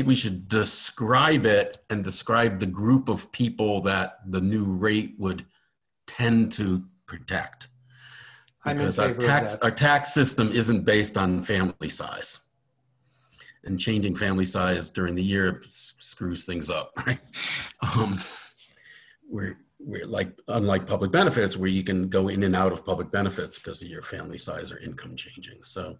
we should describe it and describe the group of people that the new rate would tend to protect. Because our tax system isn't based on family size. And changing family size during the year screws things up, right? We're like, unlike public benefits where you can go in and out of public benefits because of your family size or income changing. So,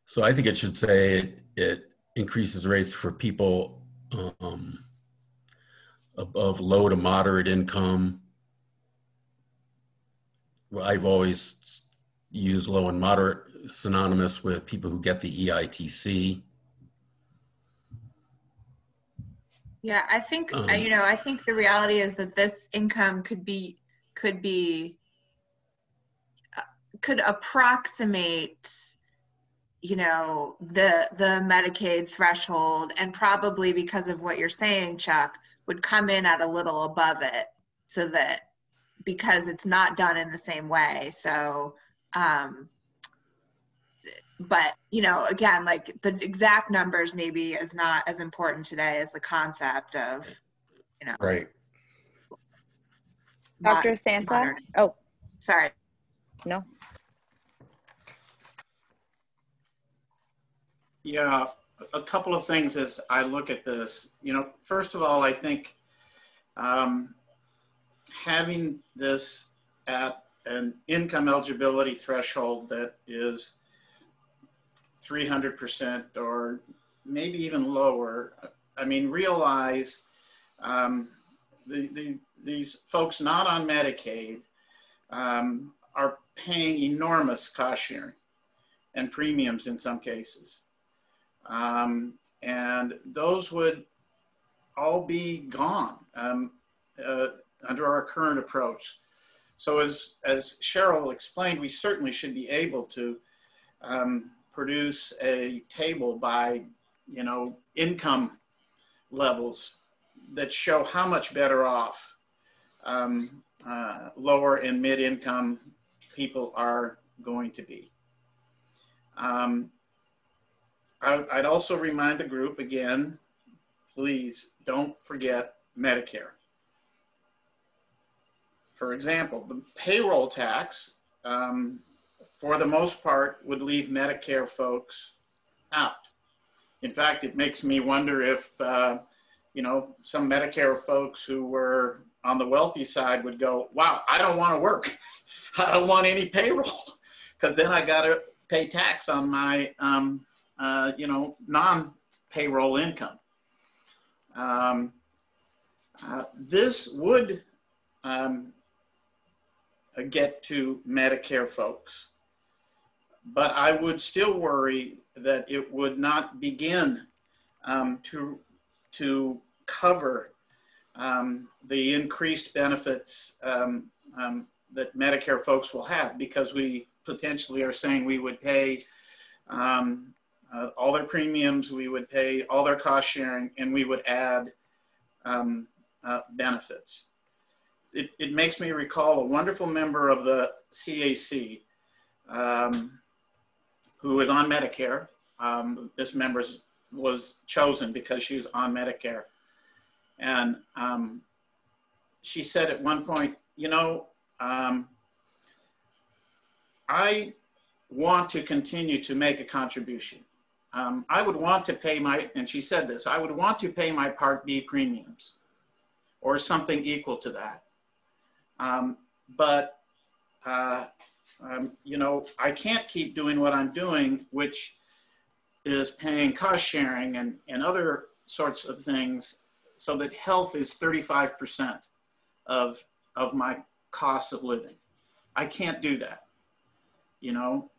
so I think it should say it increases rates for people above low to moderate income. Well, I've always used low and moderate synonymous with people who get the EITC. Yeah, I think you know, I think the reality is that this income could approximate you know, the Medicaid threshold, and probably because of what you're saying, Chuck, would come in at a little above it, so that, because it's not done in the same way. So, but, you know, again, like the exact numbers maybe is not as important today as the concept of, you know. Right. Dr. Santa? Oh, sorry. No. Yeah, a couple of things as I look at this. You know, first of all, I think having this at an income eligibility threshold that is 300% or maybe even lower. I mean, realize these folks not on Medicaid are paying enormous cost sharing and premiums in some cases. And those would all be gone under our current approach. So as Cheryl explained, we certainly should be able to produce a table by, you know, income levels that show how much better off lower and mid-income people are going to be. I'd also remind the group again, please don't forget Medicare. For example, the payroll tax, for the most part, would leave Medicare folks out. In fact, it makes me wonder if, you know, some Medicare folks who were on the wealthy side would go, wow, I don't want to work. I don't want any payroll, because then I got to pay tax on my, you know, non-payroll income. This would get to Medicare folks, but I would still worry that it would not begin to cover the increased benefits that Medicare folks will have, because we potentially are saying we would pay all their premiums, we would pay all their cost sharing, and we would add benefits. It makes me recall a wonderful member of the CAC who is on Medicare. This member was chosen because she was on Medicare. And she said at one point, you know, I want to continue to make a contribution. I would want to pay my, and she said this, I would want to pay my Part B premiums or something equal to that. But you know, I can't keep doing what I'm doing, which is paying cost sharing and other sorts of things, so that health is 35% of my costs of living. I can't do that. You know,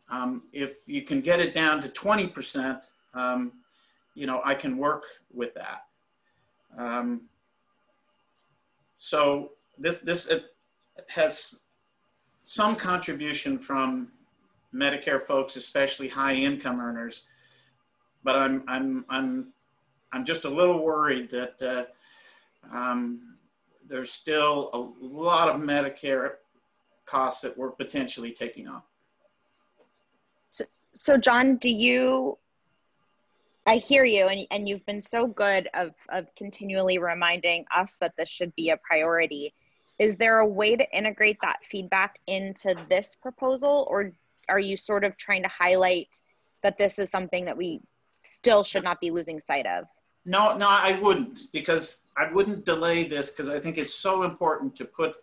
if you can get it down to 20%, you know, I can work with that. So this has some contribution from Medicare folks, especially high income earners, but I'm just a little worried that there's still a lot of Medicare costs that we're potentially taking on. So John, I hear you, and you've been so good of continually reminding us that this should be a priority. Is there a way to integrate that feedback into this proposal, or are you sort of trying to highlight that this is something that we still should not be losing sight of? No, I wouldn't, because I wouldn't delay this, because I think it's so important to put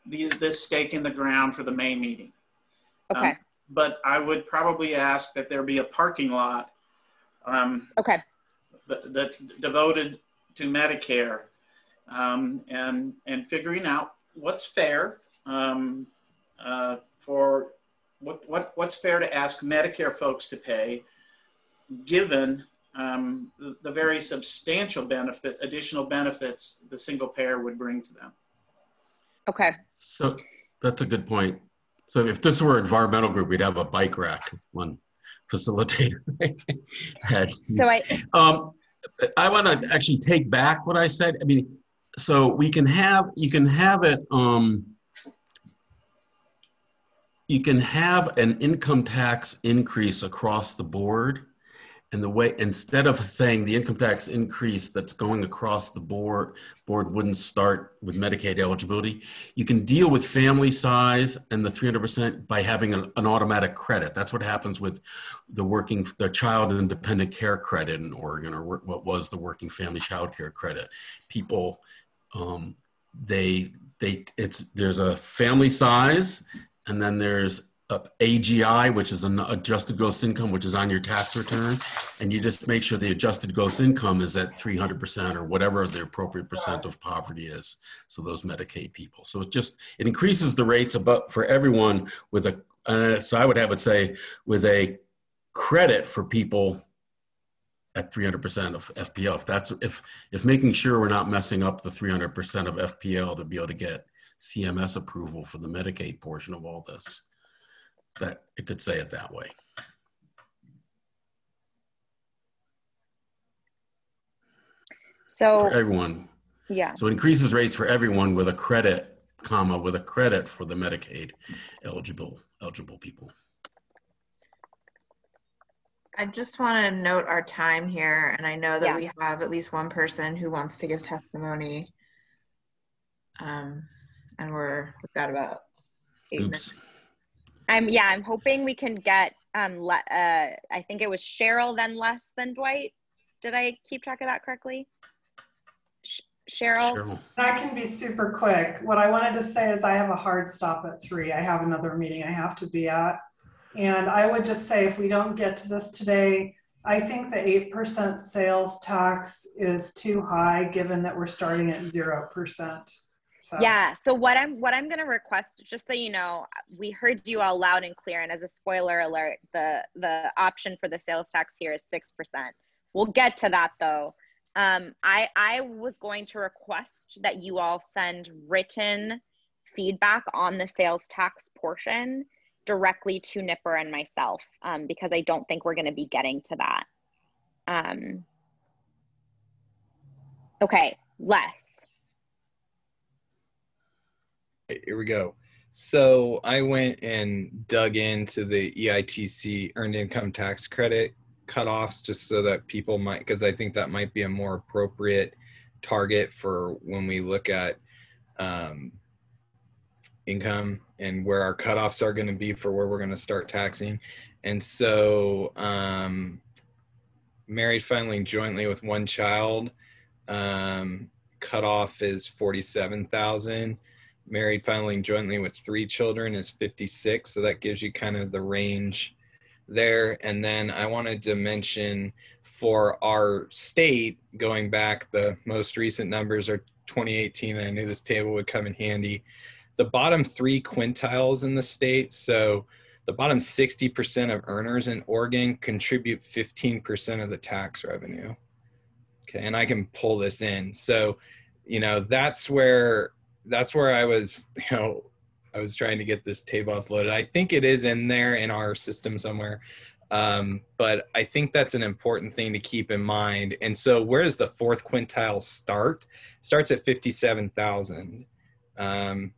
this stake in the ground for the May meeting. Okay. But I would probably ask that there be a parking lot okay. that devoted to Medicare, and figuring out what's fair for what's fair to ask Medicare folks to pay, given the very substantial benefits, additional benefits the single payer would bring to them. Okay. So that's a good point. So if this were an environmental group, we'd have a bike rack, one facilitator had. So I want to actually take back what I said. I mean, so you can have it, you can have an income tax increase across the board. And the way, instead of saying the income tax increase that's going across the board wouldn't start with Medicaid eligibility, you can deal with family size and the 300% by having an automatic credit. That's what happens with the child independent care credit in Oregon, or what was the working family child care credit. People, there's a family size, and then there's AGI, which is an adjusted gross income, which is on your tax return. And you just make sure the adjusted gross income is at 300% or whatever the appropriate percent of poverty is. So those Medicaid people. So it increases the rates for everyone with so I would have it say with a credit for people at 300% of FPL. If making sure we're not messing up the 300% of FPL to be able to get CMS approval for the Medicaid portion of all this. That it could say it that way. So for everyone. Yeah. So it increases rates for everyone with a credit, with a credit for the Medicaid eligible people. I just want to note our time here, and I know that we have at least one person who wants to give testimony. And we've got about 8 minutes. I'm hoping we can get, I think it was Cheryl, then Les, then Dwight. Did I keep track of that correctly? Cheryl? I can be super quick. What I wanted to say is I have a hard stop at 3. I have another meeting I have to be at. And I would just say, if we don't get to this today, I think the 8% sales tax is too high, given that we're starting at 0%. So. Yeah. So what I'm going to request, just so you know, we heard you all loud and clear. And as a spoiler alert, the option for the sales tax here is 6%. We'll get to that though. I was going to request that you all send written feedback on the sales tax portion directly to Nipper and myself, because I don't think we're going to be getting to that. Okay, Les. Here we go. So I went and dug into the EITC, Earned Income Tax Credit cutoffs, just so that people might, because I think that might be a more appropriate target for when we look at income and where our cutoffs are going to be for where we're going to start taxing. And so married filing jointly with one child, cutoff is 47,000. Married filing jointly with 3 children is 56. So that gives you kind of the range there. And then I wanted to mention for our state, going back, the most recent numbers are 2018. And I knew this table would come in handy. The bottom 3 quintiles in the state, so the bottom 60% of earners in Oregon contribute 15% of the tax revenue. Okay, and I can pull this in. So, that's where I was, I was trying to get this table uploaded. I think it is in there in our system somewhere. But I think that's an important thing to keep in mind. And so where does the 4th quintile start? Starts at 57,000. And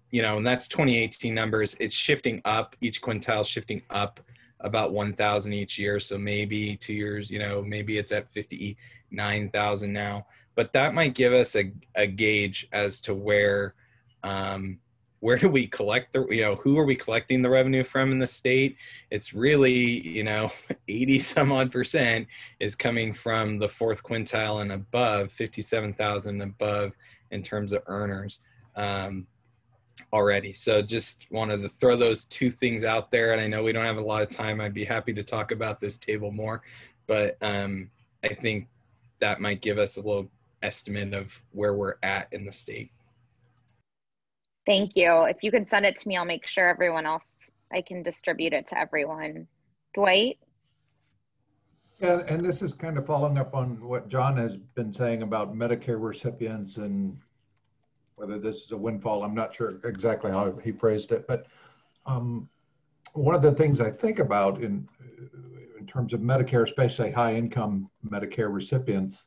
that's 2018 numbers. It's shifting up, each quintile shifting up about 1,000 each year. So maybe 2 years, maybe it's at 59,000 now, but that might give us a gauge as to where do we collect who are we collecting the revenue from in the state? It's really, 80 some odd % is coming from the 4th quintile and above, 57,000 above in terms of earners. Already. So just wanted to throw those 2 things out there. And I know we don't have a lot of time. I'd be happy to talk about this table more, but I think that might give us a little estimate of where we're at in the state. Thank you. If you could send it to me, I'll make sure I can distribute it to everyone. Dwight? Yeah, and this is kind of following up on what John has been saying about Medicare recipients and whether this is a windfall. I'm not sure exactly how he phrased it, but one of the things I think about in terms of Medicare, especially high-income Medicare recipients,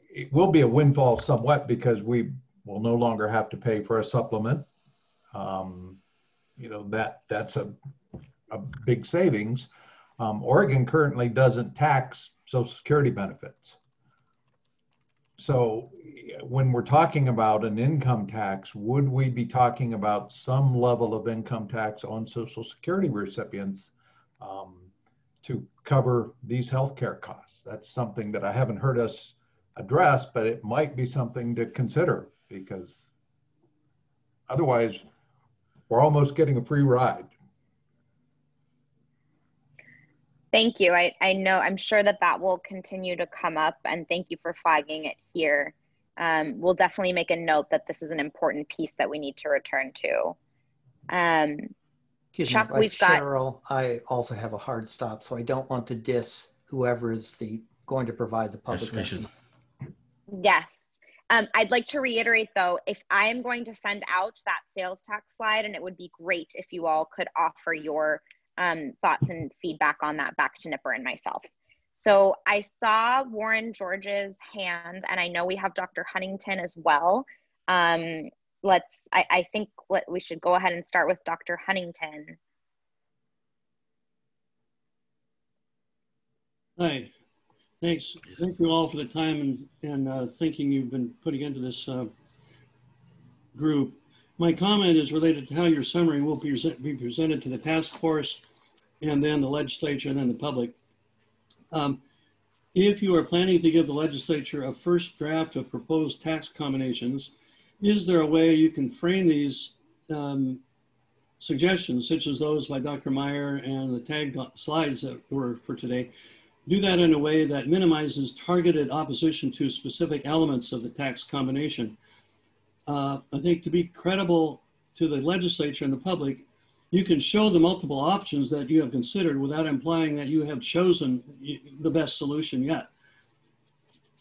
it will be a windfall somewhat because we will no longer have to pay for a supplement. You know, that's a big savings. Oregon currently doesn't tax Social Security benefits. So when we're talking about an income tax, would we be talking about some level of income tax on Social Security recipients to cover these healthcare costs? That's something that I haven't heard us address, but it might be something to consider, because otherwise we're almost getting a free ride. Thank you. I know, I'm sure that that will continue to come up, and thank you for flagging it here. We'll definitely make a note that this is an important piece that we need to return to. Chuck, Like we've got Cheryl, I also have a hard stop, so I don't want to diss whoever is going to provide the public estimate. Yes. I'd like to reiterate though, if I am going to send out that sales tax slide, and it would be great if you all could offer your thoughts and feedback on that back to Nipper and myself. So I saw Warren George's hand, and I know we have Dr. Huntington as well. I think we should go ahead and start with Dr. Huntington. Hi, thanks. Thank you all for the time and thinking you've been putting into this group. My comment is related to how your summary will be presented to the task force and then the legislature and then the public. If you are planning to give the legislature a first draft of proposed tax combinations, is there a way you can frame these suggestions, such as those by Dr. Meyer and the tagged slides that were for today, do that in a way that minimizes targeted opposition to specific elements of the tax combination? I think to be credible to the legislature and the public, you can show the multiple options that you have considered without implying that you have chosen the best solution yet.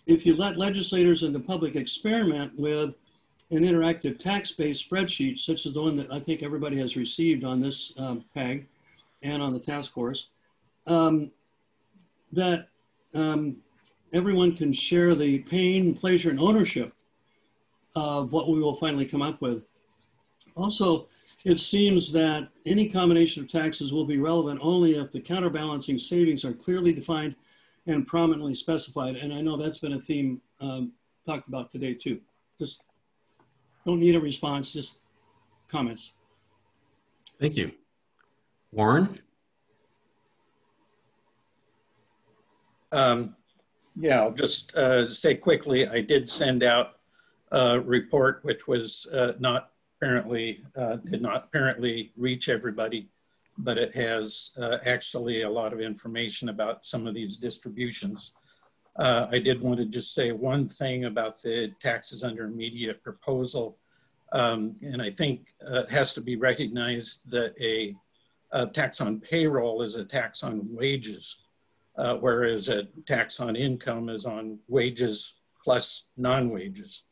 If you let legislators and the public experiment with an interactive tax-based spreadsheet, such as the one that I think everybody has received on this PAG and on the task force, that everyone can share the pain, pleasure, and ownership of what we will finally come up with. Also, it seems that any combination of taxes will be relevant only if the counterbalancing savings are clearly defined and prominently specified. And I know that's been a theme talked about today too. Just don't need a response, just comments. Thank you. Warren? Yeah, I'll just say quickly, I did send out a report which was not apparently, did not apparently reach everybody, but it has actually a lot of information about some of these distributions. I did want to just say one thing about the taxes under immediate proposal. And I think it has to be recognized that a tax on payroll is a tax on wages, whereas a tax on income is on wages plus non-wages.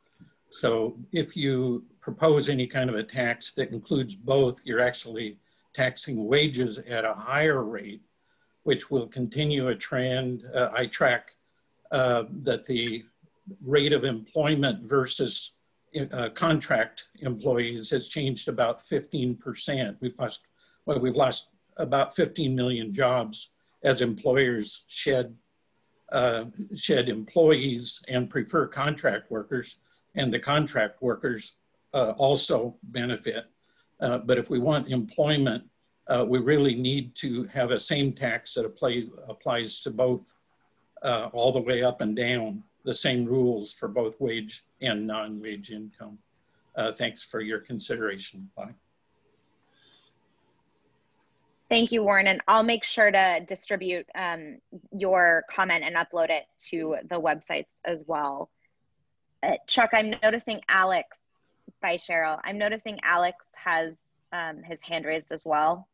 So if you propose any kind of a tax that includes both, you're actually taxing wages at a higher rate, which will continue a trend. I track that the rate of employment versus contract employees has changed about 15%. We've lost about 15 million jobs as employers shed employees and prefer contract workers, and the contract workers also benefit. But if we want employment, we really need to have a same tax that applies to both all the way up and down, the same rules for both wage and non-wage income. Thanks for your consideration. Bye. Thank you, Warren, and I'll make sure to distribute your comment and upload it to the websites as well. Chuck, I'm noticing Alex, by Cheryl, I'm noticing Alex has his hand raised as well.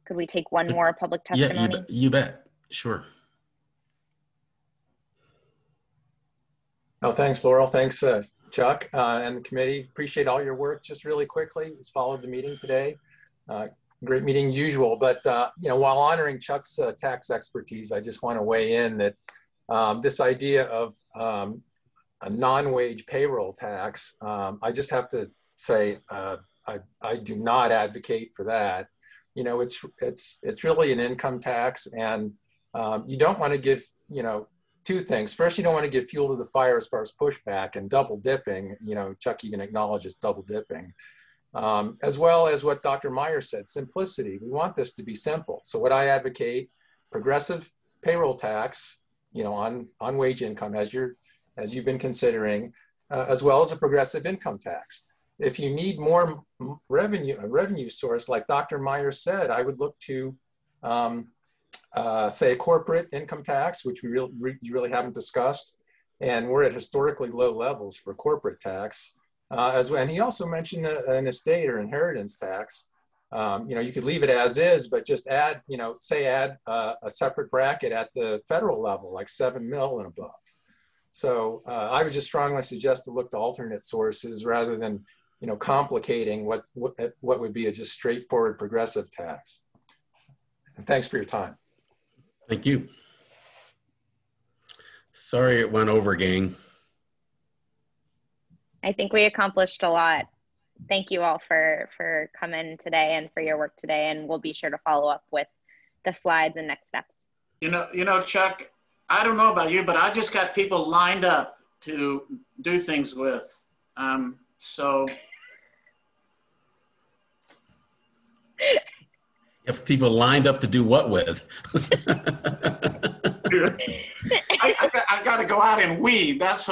Could we take one more public testimony? Yeah, you bet. Sure. Oh, thanks, Laurel. Thanks, Chuck and the committee. Appreciate all your work. Just really quickly, just followed the meeting today. great meeting usual. But you know, while honoring Chuck's tax expertise, I just want to weigh in that this idea of a non-wage payroll tax, I just have to say I do not advocate for that. You know, it's really an income tax, and you don't want to give, you know, two things. First, you don't want to give fuel to the fire as far as pushback and double dipping. You know, Chuck even acknowledges double dipping. As well as what Dr. Meyer said, simplicity. We want this to be simple. So what I advocate, progressive payroll tax, you know, on wage income, as you've been considering, as well as a progressive income tax. If you need more revenue, a revenue source, like Dr. Meyer said, I would look to say a corporate income tax, which we really haven't discussed, and we're at historically low levels for corporate tax. And he also mentioned an estate or inheritance tax. You know, you could leave it as is, but just add, you know, say add a separate bracket at the federal level, like 7 mil and above. So I would just strongly suggest to look to alternate sources rather than, you know, complicating what would be a just straightforward progressive tax. And thanks for your time. Thank you. Sorry it went over, gang. I think we accomplished a lot. Thank you all for coming today and for your work today, and we'll be sure to follow up with the slides and next steps. You know, Chuck, I don't know about you, but I just got people lined up to do things with. So If people lined up to do what with? I got to go out and weed. That's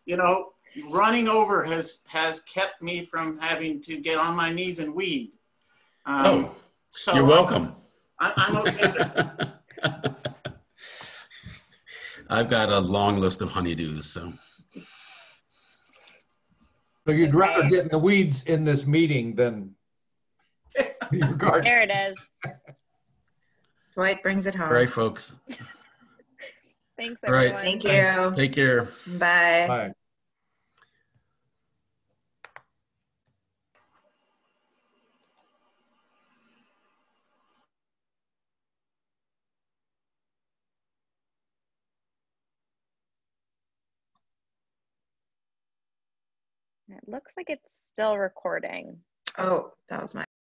you know, running over has kept me from having to get on my knees and weed. So you're welcome. I'm okay with that. I've got a long list of honeydews, so. So you'd rather get in the weeds in this meeting than your garden. There it is. Dwight brings it home. All right, folks. Thanks, All everyone. right. Thank you. Take care. Bye. Bye. It looks like it's still recording. Oh, that was my